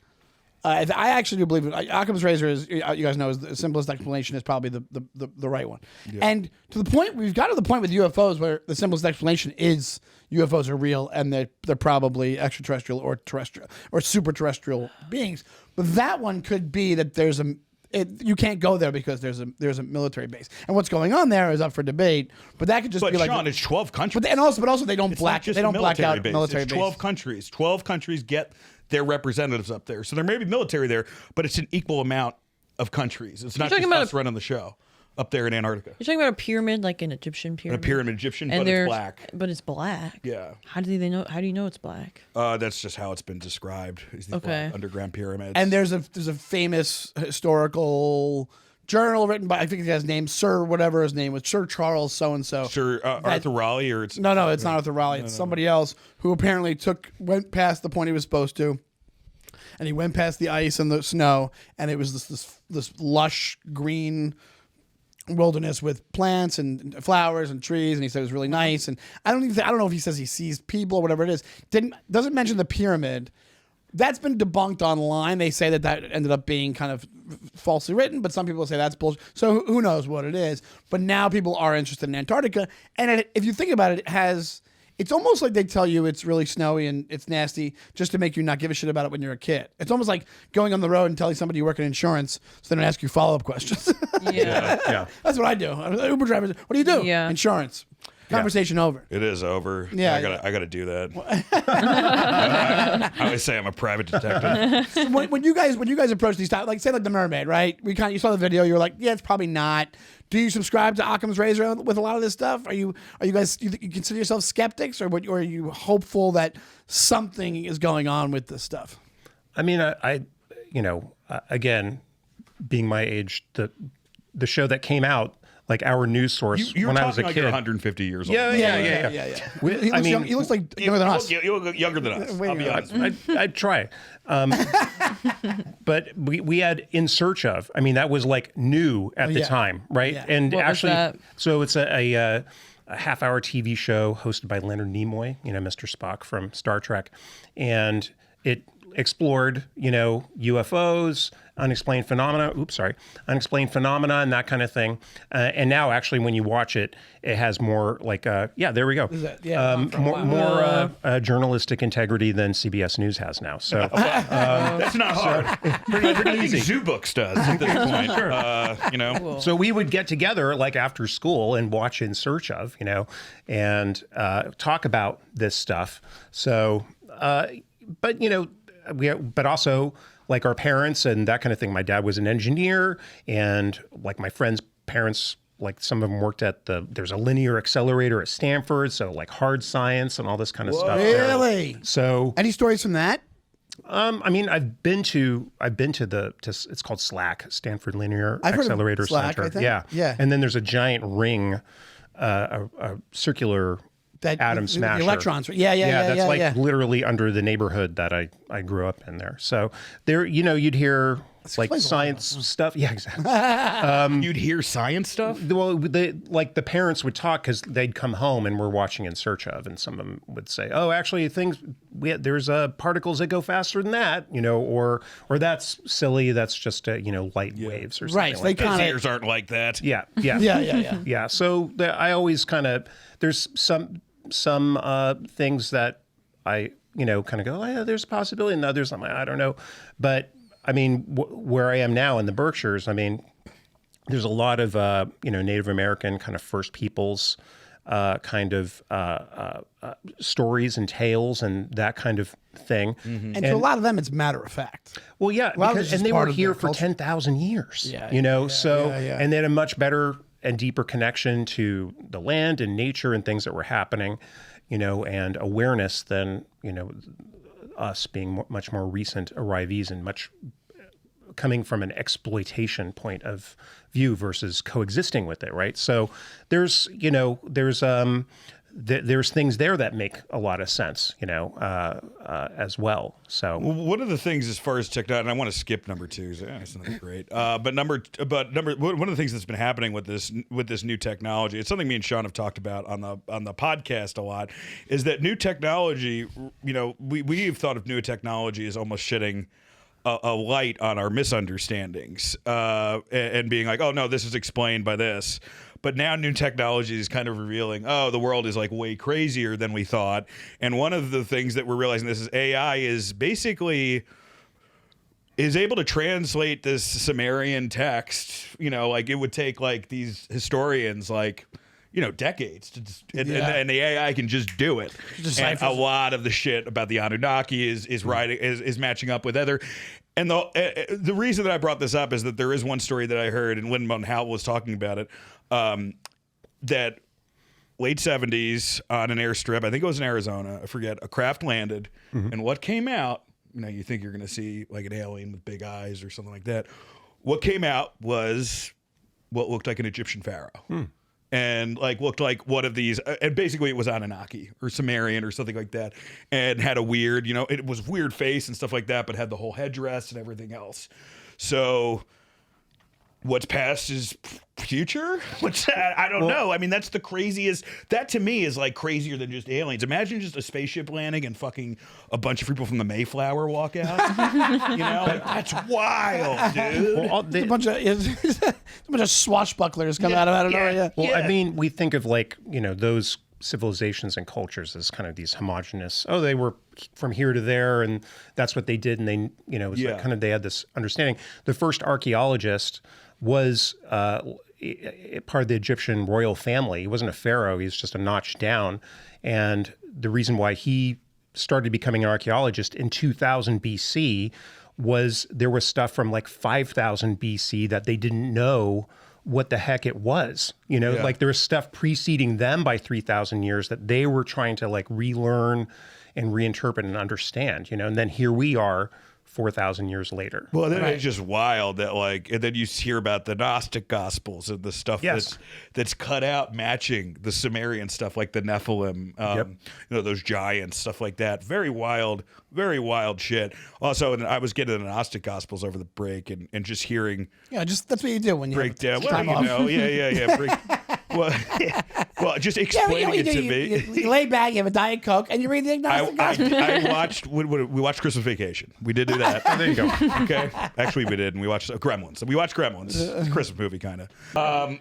I actually do believe it. Occam's razor is, you guys know, is the simplest explanation is probably the right one. Yeah. And to the point, we've got to the point with UFOs where the simplest explanation is UFOs are real and they're probably extraterrestrial or terrestrial or super terrestrial beings. But that one could be that you can't go there because there's a military base, and what's going on there is up for debate. But that could just be like. Sean, it's 12 countries. But also they don't black out base. military It's base. 12 countries. 12 countries get their representatives up there. So there may be military there, but it's an equal amount of countries. It's not just us running the show up there in Antarctica. You're talking about a pyramid, like an Egyptian pyramid. A pyramid Egyptian, and but it's black. But it's black. Yeah. How do you know it's black? That's just how it's been described. Is these black underground pyramids. And there's a famous historical journal written by, I think his name, Sir whatever his name was, Sir Charles so and so. Sir Arthur Raleigh, or it's no, it's not Arthur Raleigh. It's somebody else who apparently went past the point he was supposed to. and he went past the ice and the snow, and it was this lush green wilderness with plants and flowers and trees, and he said it was really nice. And I don't know if he says he sees people or whatever it is. Doesn't mention the pyramid. That's been debunked online. They say that ended up being kind of falsely written, but some people say that's bullshit. So who knows what it is? But now people are interested in Antarctica, and if you think about it, it's almost like they tell you it's really snowy and it's nasty just to make you not give a shit about it when you're a kid. It's almost like going on the road and telling somebody you work in insurance so they don't ask you follow-up questions. Yeah. That's what I do. Uber drivers, what do you do? Yeah. Insurance. Conversation over. It is over. Yeah, I gotta do that. I always say I'm a private detective. when you guys approach these topics, like say like the mermaid, right? You saw the video, you were like, yeah, it's probably not. Do you subscribe to Occam's razor with a lot of this stuff? Are you guys you consider yourselves skeptics, or are you hopeful that something is going on with this stuff? I mean, I again, being my age, the show that came out, like our news source You're when I was a talking like kid. you're 150 years old. Yeah. He looks like younger than us. You look younger than us. I'll be honest. I'd try. But we had In Search Of. I mean, that was like new at the time, right? Yeah. And What was actually, that? so it's a half-hour TV show hosted by Leonard Nimoy, Mr. Spock from Star Trek, and it explored, UFOs, unexplained phenomena, and that kind of thing. And now, actually, when you watch it, it has more like, there we go. More journalistic integrity than CBS News has now. So That's not hard. Pretty easy. Zoo Books does at this point. Sure. So we would get together like after school and watch In Search Of, and talk about this stuff. So, but also like our parents and that kind of thing. My dad was an engineer, and like my friends' parents, like some of them worked at there's a linear accelerator at Stanford. So like hard science and all this kind of stuff. Really? So Any stories from that? I mean, I've been to it's called SLAC, Stanford Linear I've heard of Accelerator SLAC, Center. I think. Yeah. Yeah. And then there's a giant ring, a circular atom smasher. The electrons. Yeah. That's like literally under the neighborhood that I grew up in there. So there, you'd hear like science stuff. Yeah, exactly. You'd hear science stuff? Well, the parents would talk because they'd come home and we're watching In Search Of, and some of them would say, "Oh, actually, there's particles that go faster than that," or that's silly. That's just light waves or something. Right. So they kind Ears aren't like that. Yeah. Yeah. So I always kind of there's some things that I kind of go, oh, yeah, there's a possibility, and others I'm like, I don't know, but I mean, where I am now in the Berkshires, I mean, there's a lot of Native American kind of First Peoples kind of stories and tales and that kind of thing. And to a lot of them, it's matter of fact. Well, yeah, lot of it's because, just and they part were of here their for culture. 10,000 years. Yeah, And they had a much better and deeper connection to the land and nature and things that were happening, and awareness than us being much more recent arrivees and much coming from an exploitation point of view versus coexisting with it, right? So there's things there that make a lot of sense, as well. So one of the things as far as technology, and I want to skip number 2. So, it's not that great. But one of the things that's been happening with this new technology, it's something me and Sean have talked about on the podcast a lot, is that new technology. We've thought of new technology as almost shitting a light on our misunderstandings and being like, oh no, this is explained by this. But now new technology is kind of revealing, oh, the world is like way crazier than we thought. And one of the things that we're realizing, this is AI is basically is able to translate this Sumerian text. Like it would take like these historians decades to and the AI can just do it. And a lot of the shit about the Anunnaki is matching up with other. And the reason that I brought this up is that there is one story that I heard, and Lin-Manuel Howell was talking about it, that late 70s on an airstrip, I think it was in Arizona, I forget, a craft landed, and what came out, you think you're going to see like an alien with big eyes or something like that. What came out was what looked like an Egyptian pharaoh. and like looked like one of these, and basically it was Anunnaki or Sumerian or something like that, and had a weird, it was weird face and stuff like that, but had the whole headdress and everything else. So what's past is future? What's that? I don't know. I mean, that's the craziest. That to me is like crazier than just aliens. Imagine just a spaceship landing and fucking a bunch of people from the Mayflower walk out. Like, that's wild, dude. Well, a bunch of swashbucklers come out of nowhere. Yeah. Well, I mean, we think of like, those civilizations and cultures as kind of these homogenous, they were from here to there and that's what they did. And they, it was like kind of, they had this understanding. The first archaeologist was part of the Egyptian royal family. He wasn't a pharaoh. He was just a notch down. And the reason why he started becoming an archaeologist in 2000 BC was there was stuff from like 5000 BC that they didn't know what the heck it was. Like there was stuff preceding them by 3,000 years that they were trying to like relearn and reinterpret and understand, and then here we are 4,000 years later. Well, then it's just wild that and then you hear about the Gnostic Gospels and the stuff that's cut out matching the Sumerian stuff, like the Nephilim, those giants, stuff like that. Very wild shit. Also, and I was getting the Gnostic Gospels over the break and just hearing. Yeah, just that's what you do when you break down. Time off. Well, just explaining it to me. You lay back, you have a Diet Coke, and you read the Gnostic Gospel. I watched. We watched Christmas Vacation. We did do that. There you go. Okay. Actually, we did, and we watched Gremlins. We watched Gremlins. It's a Christmas movie, kind of.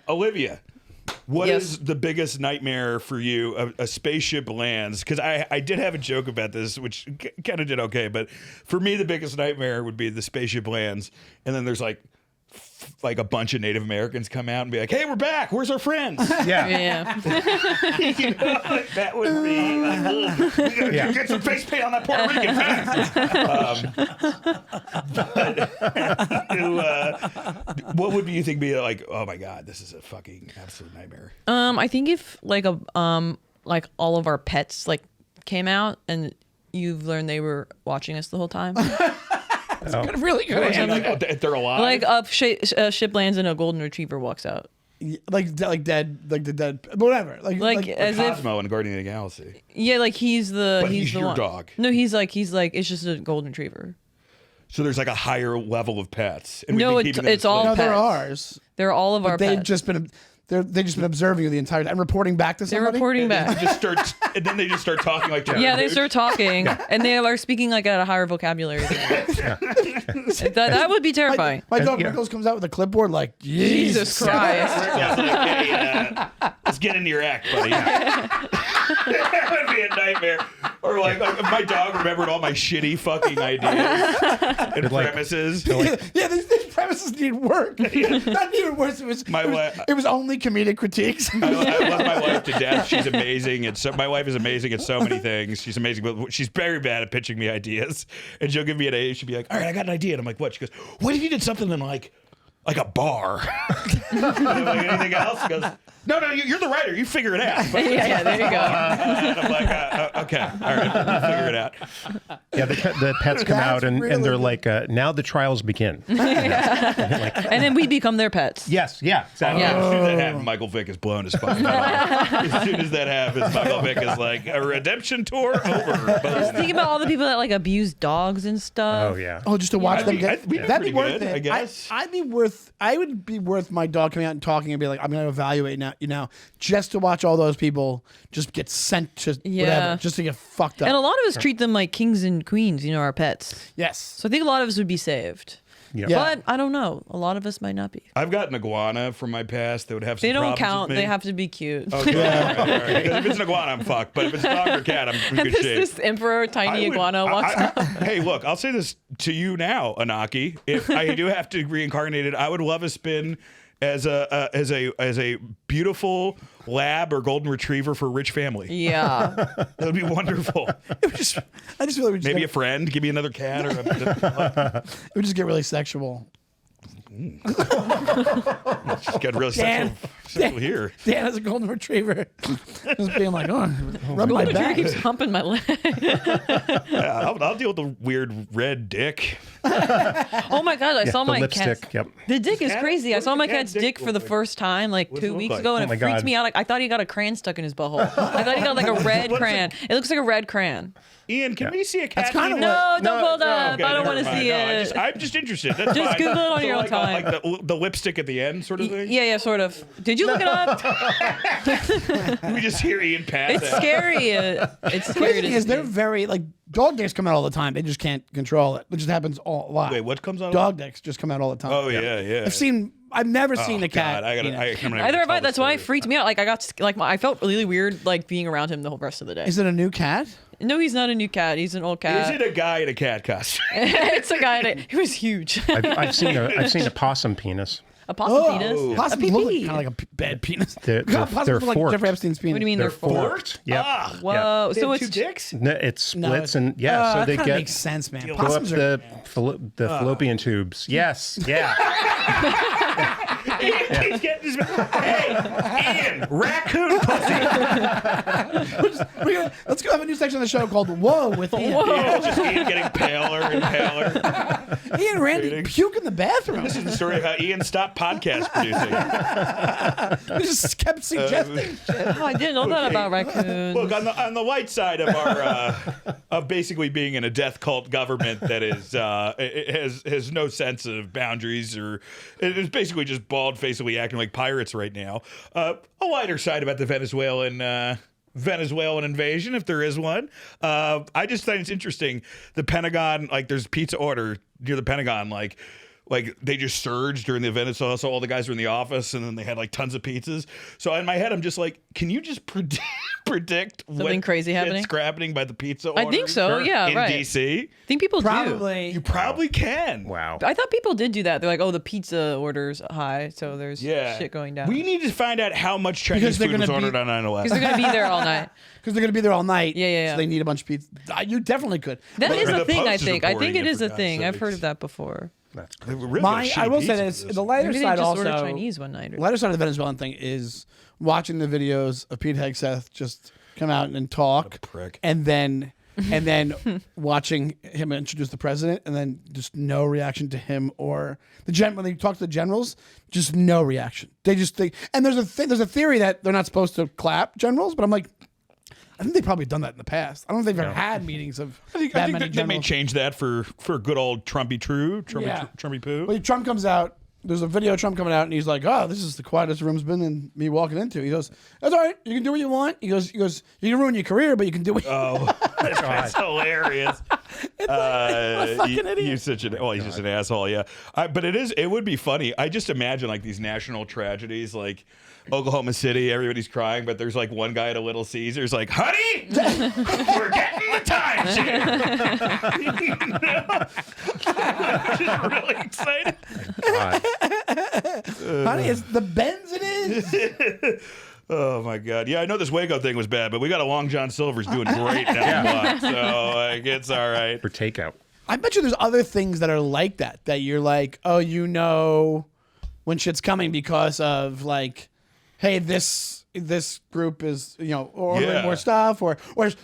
Olivia, what is the biggest nightmare for you? A spaceship lands, because I did have a joke about this, which kind of did okay, but for me, the biggest nightmare would be the spaceship lands, and then there's like a bunch of Native Americans come out and be like, "Hey, we're back. Where's our friends?" Yeah. That would be. We gotta get some face paint on that Puerto Rican fast. What would you think be like? Oh my God, this is a fucking absolute nightmare. I think if like all of our pets like came out and you've learned they were watching us the whole time. It's really good. And they're alive. Like a ship lands and a golden retriever walks out. Like dead, like the dead, whatever. Like as Cosmo in Guardian of the Galaxy. Yeah, like he's the your one. dog. No, he's like it's just a golden retriever. So there's like a higher level of pets. And No, we've been keeping them it's all no, enslaved. they're pets. ours. They're all of our They've pets. just been observing you the entire time and reporting back to They're somebody. reporting back. Then they just start talking like Yeah, they start talking, and they are speaking like at a higher vocabulary. That would be terrifying. My dog Rickles comes out with a clipboard like Jesus Christ. Hey, let's get into your act, buddy. That would be a nightmare. Or like my dog remembered all my shitty fucking ideas and premises. Yeah, these premises need work. Not even worse. It was only comedic critiques. I love my wife to death. She's amazing. My wife is amazing at so many things. She's amazing, but she's very bad at pitching me ideas. And she'll give me an idea. She'll be like, "All right, I got an idea." And I'm like, "What?" She goes, "What if you did something in like a bar?" Like, anything else? She goes, "No, you're the writer. You figure it out." Yeah, there you go. And I'm like, "Okay, all right, we'll figure it out." Yeah, the pets come out and they're like, now the trials begin. And then we become their pets. Yes, yeah, exactly. Yeah. As soon as that happens, Michael Vick is blown his fucking off. As soon as that happens, Michael Vick is like, a redemption tour over. Just think about all the people that like abuse dogs and stuff. Oh, yeah. Oh, just to watch them get. we'd be That'd be pretty worth good, it. I guess. I would be worth my dog coming out and talking and be like, "I'm going to evaluate now, just to watch all those people just get sent to whatever, just to get fucked up." And a lot of us treat them like kings and queens, our pets. Yes. So I think a lot of us would be saved. Yeah. But I don't know. A lot of us might not be. I've got an iguana from my past that would have some They don't problems count. with me. They have to be cute. Okay, all right. 'Cause if it's an iguana, I'm fucked. But if it's a dog or cat, I'm in good shape. This emperor tiny iguana walks out. Hey, look, I'll say this to you now, Anaki. If I do have to reincarnate it, I would love a spin as a beautiful lab or golden retriever for a rich family. Yeah. That would be wonderful. I just feel like Maybe a friend, give me another cat or it would just get really sexual. just get really Dan. Central here. Dan has a golden retriever. Just being like, oh, rub my Golden back. keeps humping my leg. Yeah, I'll deal with the weird red dick. Oh my god, I saw the my lipstick. cat's. Yep. The dick is cat? crazy. I What saw does my the cat's cat's dick dick for the look like? first time like What's it 2 look weeks like? ago, and Oh my it freaked God. me out. Like I thought he got a crayon stuck in his butthole. I thought he got like a red crayon. It looks like a red crayon. Ian, can we see a cat? That's kinda penis? No, don't No, pull it up. Okay, I don't never want to mind. see No, it. I'm just interested. That's Just fine. Google it on your own like, time. Like the lipstick at the end, sort of thing. Yeah, sort of. Did you look it up? We just hear Ian pass. It's out. scary. It's The scary crazy to thing is they're see. very like dog dicks come out all the time. They just can't control it. It just happens a lot. Wait, what comes on? Dog dicks just come out all the time. Oh yeah. I've never seen a cat. God, I penis. can't remember. Neither have I. That's why it freaked me out. Like I got I felt really weird like being around him the whole rest of the day. Is it a new cat? No, he's not a new cat. He's an old cat. Is it a guy in a cat costume? It's a guy. He was huge. I've seen a possum penis. A possum penis. Possums A look pee-pee. kind of like a bad penis. They're Possums they're look like forked. Jeffrey Epstein's penis. What do you mean They're they're forked? forked. Yep. Ah. Whoa. They So have two it's dicks. No, it splits and so that they kinda get makes sense, man. go up Possums are. the fallopian tubes. Yes. Yeah. Ian keeps getting his. Hey, Ian, raccoon pussy. Let's go have a new section of the show called "Whoa" with Ian. Yeah, it's just Ian getting paler and paler. Ian and Randy puke in the bathroom. This is the story of how Ian stopped podcast producing. We just kept suggesting. Oh, I didn't know that about raccoons. Look, on the light side of our of basically being in a death cult government that is it has no sense of boundaries, or it is basically just bald-facedly acting like pirates right now. A lighter side about the Venezuelan invasion, if there is one. I just think it's interesting. The Pentagon, like, there's pizza order near the Pentagon, like they just surged during the event. So all the guys were in the office, and then they had like tons of pizzas. So in my head, I'm just like, can you just predict Something what crazy happening? happening by the pizza I think orders so. Yeah, in right. DC? I think people do. Probably. You probably can. Wow. I thought people did do that. They're like, oh, the pizza order's high, so there's Yeah. shit going down. We need to find out how much Chinese Because they're food was gonna be- ordered on 9/11. Because they're gonna be there all night. Because they're going to be there all night. Yeah. So they need a bunch of pizza. You definitely could. That is the a thing. I Post is think. I think reporting it it, is for a God's thing. I've heard sakes. of that before. That's They were really got I shitty will pizza say for this: this. the lighter Maybe they side just also. ordered Chinese one night. Lighter side of the Venezuelan thing is watching the videos of Pete Hegseth just come out and talk, prick. and then watching him introduce the president, and then just no reaction to him or the when they talk to the generals, just no reaction. They just think, and there's a theory that they're not supposed to clap generals, but I'm like, I think they've probably done that in the past. I don't think they've ever had meetings of I think that many that they may generals. change that for good old Trumpy Trumpy Poo. Well, Trump comes out. There's a video of Trump coming out, and he's like, "Oh, this is the quietest room's been in me walking into." He goes, "That's all right. You can do what you want." He goes, "You can ruin your career, but you can do what." That's hilarious. What a fucking idiot. He's such an he's just an asshole. Yeah, but it would be funny. I just imagine like these national tragedies, like Oklahoma City, everybody's crying, but there's like one guy at a Little Caesars, like, "Honey, we're getting the times here." Just really excited. God. Honey, it's the Benz. It is. Oh my God! Yeah, I know this Waco thing was bad, but we got a Long John Silver's doing great down the block, so like it's all right. For takeout. I bet you there's other things that are like that you're like, oh, you know, when shit's coming because of like, hey, this group is, you know, ordering Yeah. more stuff or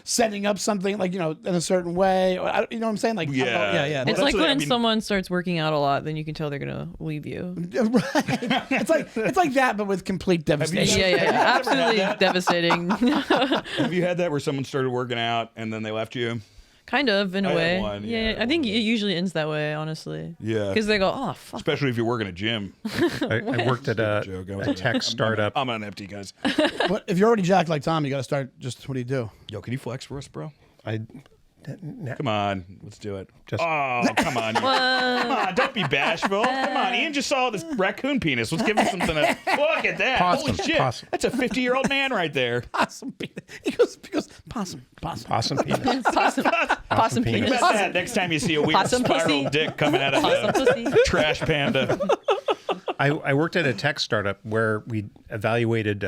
setting up something like, you know, in a certain way. Or, you know what I'm saying? Like, I don't know. Yeah. yeah. Well, It's that's like what I when mean- someone starts working out a lot, then you can tell they're gonna leave you. Right. It's like that, but with complete devastation. Yeah. Absolutely devastating. Have you had that where someone started working out and then they left you? Kind of, in a I had way. one, yeah, yeah. I think it usually ends that way, honestly. Yeah. Because they go, oh, fuck. Especially if you're working at a gym. I worked at Joke. I was a like, tech startup. I'm on empty, guys. But if you're already jacked like Tom, you got to start just what do you do? Yo, can you flex for us, bro? Come Come on, let's do it. Just- Oh, come on. Come on, don't be bashful. Come on, Ian just saw this raccoon penis. Let's give him something to look at that. Possum, Holy shit. possum. That's a 50-year-old man right there. Possum penis. He goes possum. Possum penis. Possum penis. penis. Think about that next time you see a weird Possum spiral pussy. dick coming out of Possum the pussy. trash panda. I worked at a tech startup where we evaluated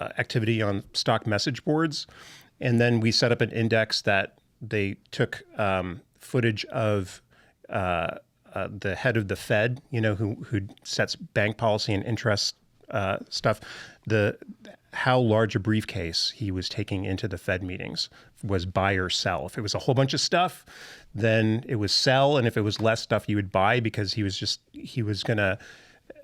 activity on stock message boards, and then we set up an index that they took footage of the head of the Fed, you know, who sets bank policy and interest stuff. How large a briefcase he was taking into the Fed meetings was buy or sell. If it was a whole bunch of stuff, then it was sell, and if it was less stuff, you would buy, because he was gonna.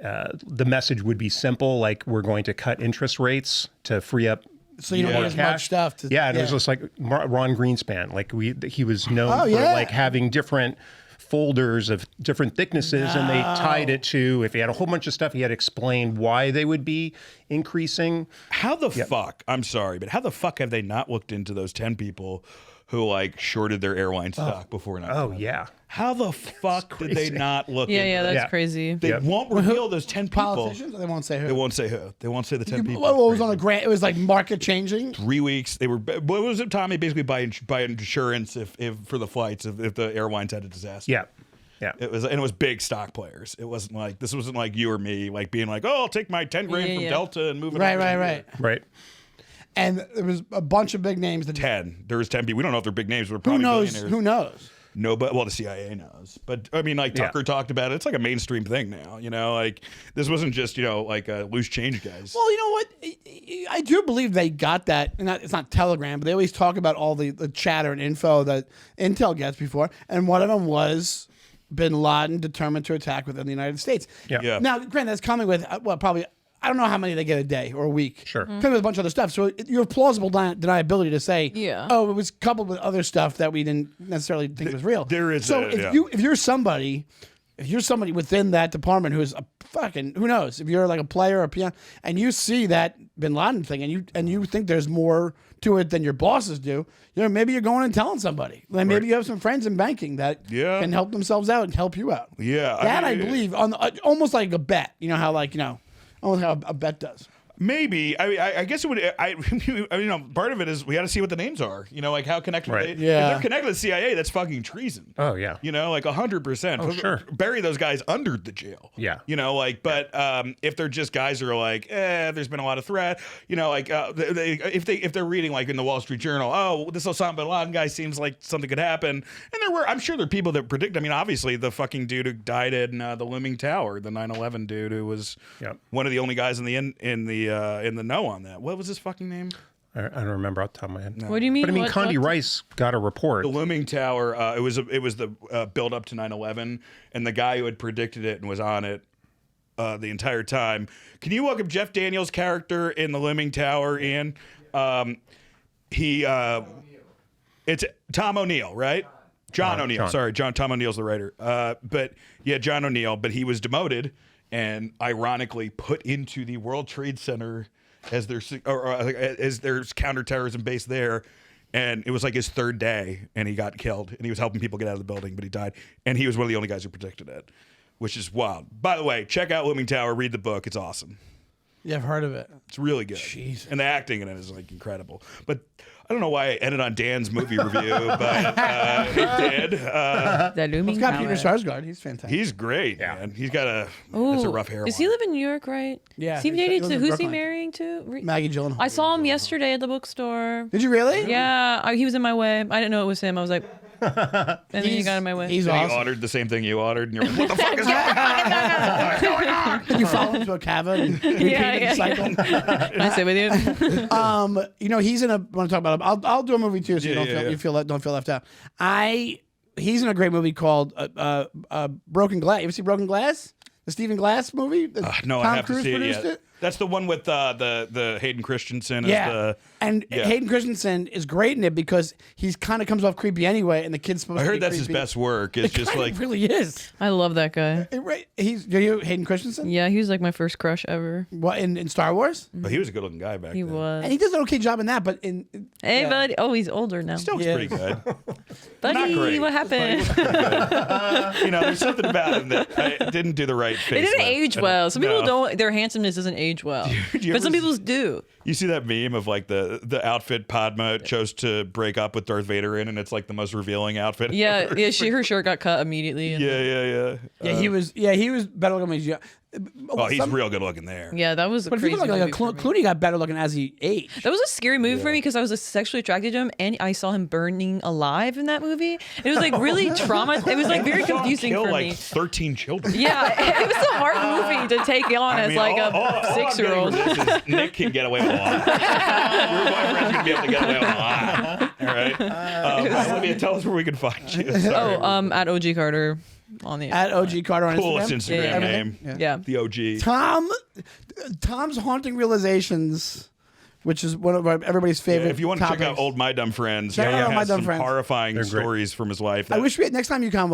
The message would be simple, like, we're going to cut interest rates to free up. So you don't want as much stuff. It was just like Ron Greenspan. Like he was known for yeah. like having different folders of different thicknesses, and they tied it to, if he had a whole bunch of stuff, he had explained why they would be increasing. How the fuck? I'm sorry, but how the fuck have they not looked into those 10 people who like shorted their airline stock before 9/11? Oh yeah. How the fuck did they not look into Yeah, that's Yeah. crazy. They won't reveal those 10 people. Politicians? They won't say who. They won't say who. They won't say the 10 people. What was on a grant? It was like market changing. 3 weeks. They were. What was it, Tommy? Basically, buy insurance if for the flights if the airlines had a disaster. Yeah. Yeah. It was big stock players. It wasn't like this wasn't like you or me like being like, oh, I'll take my 10 grand from Delta and move it. Right, over right, here. right. Right. And there was a bunch of big names. That 10. There was 10 people. We don't know if they're big names, but who probably knows? billionaires. Who knows? No, but well, the CIA knows. But I mean, like Tucker talked about it. It's like a mainstream thing now. You know, like this wasn't just like loose change guys. Well, you know what? I do believe they got that. It's not Telegram, but they always talk about all the chatter and info that Intel gets before. And one of them was Bin Laden determined to attack within the United States. Yeah. Now, granted, that's coming with probably. I don't know how many they get a day or a week. Sure. Coming with a bunch of other stuff. So you have plausible deniability to say, oh, it was coupled with other stuff that we didn't necessarily think was real. There is so if you're somebody within that department who's a fucking, who knows, if you're like a player or a piano and you see that Bin Laden thing and you think there's more to it than your bosses do, maybe you're going and telling somebody. Like maybe you have some friends in banking that can help themselves out and help you out. Yeah. That I believe on almost like a bet. You know how almost how a bet does. Maybe. I mean, I guess it would. I mean, part of it is we got to see what the names are. You know, like how connected Right. they. Yeah. If they're connected to the CIA, that's fucking treason. Oh yeah. You know, like 100%. Oh, sure. Bury those guys under the jail. Yeah. You know, like, but if they're just guys who are like, there's been a lot of threat. You know, like if they're reading like in the Wall Street Journal, oh, this Osama bin Laden guy seems like something could happen, and I'm sure there are people that predict. I mean, obviously the fucking dude who died in the Looming Tower, the 9/11 dude who was one of the only guys in the know on that. What was his fucking name? I don't remember off the top of my head. What do you mean? But I mean, Condi Rice got a report. The Looming Tower. It was the build up to 9/11, and the guy who had predicted it and was on it the entire time. Can you look up Jeff Daniels' character in the Looming Tower, Ian? It's Tom O'Neill, right? John O'Neill. John. Sorry, Tom O'Neill's the writer. But yeah, John O'Neill. But he was demoted and ironically put into the World Trade Center as their counterterrorism base there. And it was like his third day, and he got killed. And he was helping people get out of the building, but he died. And he was one of the only guys who predicted it, which is wild. By the way, check out Looming Tower. Read the book. It's awesome. Yeah, I've heard of it. It's really good. Jeez. And the acting in it is like incredible. But I don't know why I ended on Dan's movie review, but it did. The Looming It's got Tower. Peter Sarsgaard. He's fantastic. He's great, man. He's got that's a rough hairline. Does he live in New York, right? Yeah, Is he he dating lives to? in Who's Brooklyn. he marrying to? Maggie Gyllenhaal. I saw him yesterday at the bookstore. Did you really? Yeah, he was in my way. I didn't know it was him. I was like, and then he got in my way. He's And he awesome. ordered the same thing you ordered, and you're like, what the fuck is that? Did you follow him to a cabin? And Yeah. cycle? Can I sit with you? He's in a. Want to talk about him? I'll do a movie too, so you Yeah, don't feel left out. He's in a great movie called Broken Glass. You ever see Broken Glass? The Stephen Glass movie? No, Tom I have Cruise to see it produced yet. That's the one with the Hayden Christensen. Yeah, As the, and Hayden Christensen is great in it because he's kind of comes off creepy anyway, and the kid's supposed I to heard be that's his creepy. best work. It's just like It really is. I love that guy. He's you Hayden Christensen. Yeah, he was like my first crush ever. What in Star Wars? but he was a good looking guy back He then. was. And he does an okay job in that, but in Hey, yeah. buddy. Oh, he's older now. Still looks Yeah. pretty good. Buddy, great. what happened? You know, there's something about him that I didn't do the right face. It didn't age well. Some people No. don't. Their handsomeness doesn't age well, you but some ever people's do. You see that meme of like the outfit Padma chose to break up with Darth Vader in, and it's like the most revealing outfit. Yeah, yeah. Her shirt got cut immediately. And Yeah. Yeah, he was. Yeah, he was better looking when he was young. Oh, he's real good looking there. Yeah, that was a But if you crazy look like movie a for me. Clooney got better looking as he aged. That was a scary movie for me because I was sexually attracted to him, and I saw him burning alive in that movie. It was like really trauma. It was like very Saw him confusing kill for like me. 13 children. Yeah, it was a hard movie to take on as like a all I'm getting 6-year-old. from this is Nick can get away with a lot. Your boyfriend's gonna be able to get away with a lot. All right. Olivia, tell us where we can find you. Sorry. At OG Carter on the At OG Carter on Coolest Instagram. Instagram Yeah. name. Yeah. The OG. Tom's Haunting Realizations, which is one of everybody's favorite. If you want to check out topics. old My Dumb Friends, Check he out My has Dumb some Friends. horrifying great. stories from his life. I wish next time you come,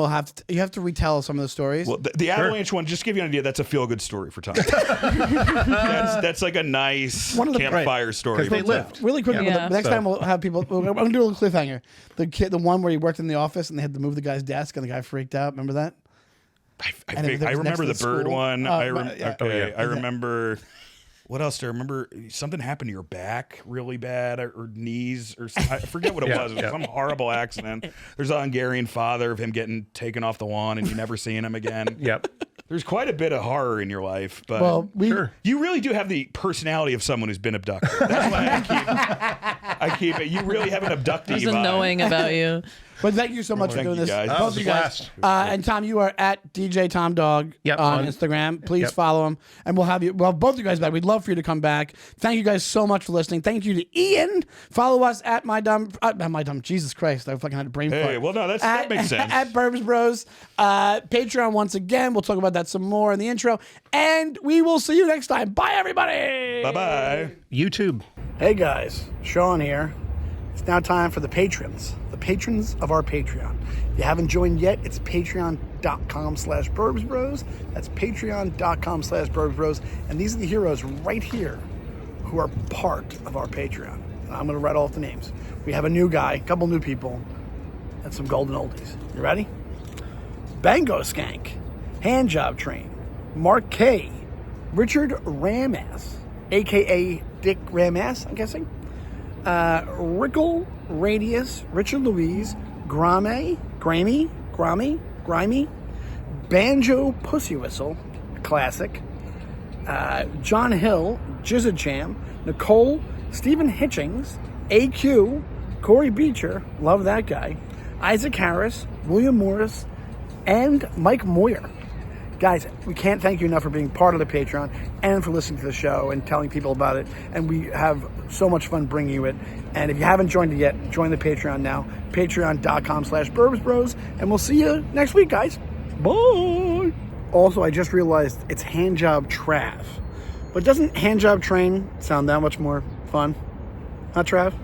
you have to retell some of the stories. Well, the Avalanche one, just to give you an idea, that's a feel-good story for Tom. that's like a nice One of the- campfire story. 'Cause they for lived. Tom. Really quick, Yeah. the next time we'll have people. I'm gonna do a little cliffhanger. The one where he worked in the office and they had to move the guy's desk and the guy freaked out. Remember that? I And it was next remember to the the bird school. one. Yeah. I yeah. remember. What else do I remember? Something happened to your back really bad, or knees, or I forget what it was. It was some horrible accident. There's a Hungarian father of him getting taken off the lawn and you never seeing him again. Yep. There's quite a bit of horror in your life, but Well, you really do have the personality of someone who's been abducted. That's why I keep it. You really have an abductee There's a vibe. knowing about you. But thank you so much for Thank doing you, this. guys. Both That of was you a guys. blast. And Tom, you are at DJ Tom Dog Yep, on on- Instagram. Please Yep. follow him, and we'll have both of you guys back. We'd love for you to come back. Thank you guys so much for listening. Thank you to Ian. Follow us at Jesus Christ, I fucking had a brain fart. Hey, well, no, that makes sense. At Burbs Bros. Patreon once again. We'll talk about that some more in the intro, and we will see you next time. Bye, everybody. Bye-bye. YouTube. Hey guys, Sean here. It's now time for the patrons of our Patreon. If you haven't joined yet, it's patreon.com/burbsbros. That's patreon.com/burbsbros. And these are the heroes right here who are part of our Patreon. And I'm going to write off the names. We have a new guy, a couple new people, and some golden oldies. You ready? Bango Skank, Handjob Train, Mark K, Richard Ramass, a.k.a. Dick Ramass, I'm guessing. Rickle Radius, Richard Louise, Grimy, Banjo Pussy Whistle, classic. John Hill, Jizzard Jam, Nicole, Stephen Hitchings, AQ, Corey Beecher, love that guy, Isaac Harris, William Morris, and Mike Moyer. Guys, we can't thank you enough for being part of the Patreon and for listening to the show and telling people about it. And we have so much fun bringing you it. And if you haven't joined it yet, join the Patreon now. Patreon.com/burbsbros. And we'll see you next week, guys. Bye. Also, I just realized it's Handjob Trav. But doesn't Handjob Train sound that much more fun? Huh, Trav?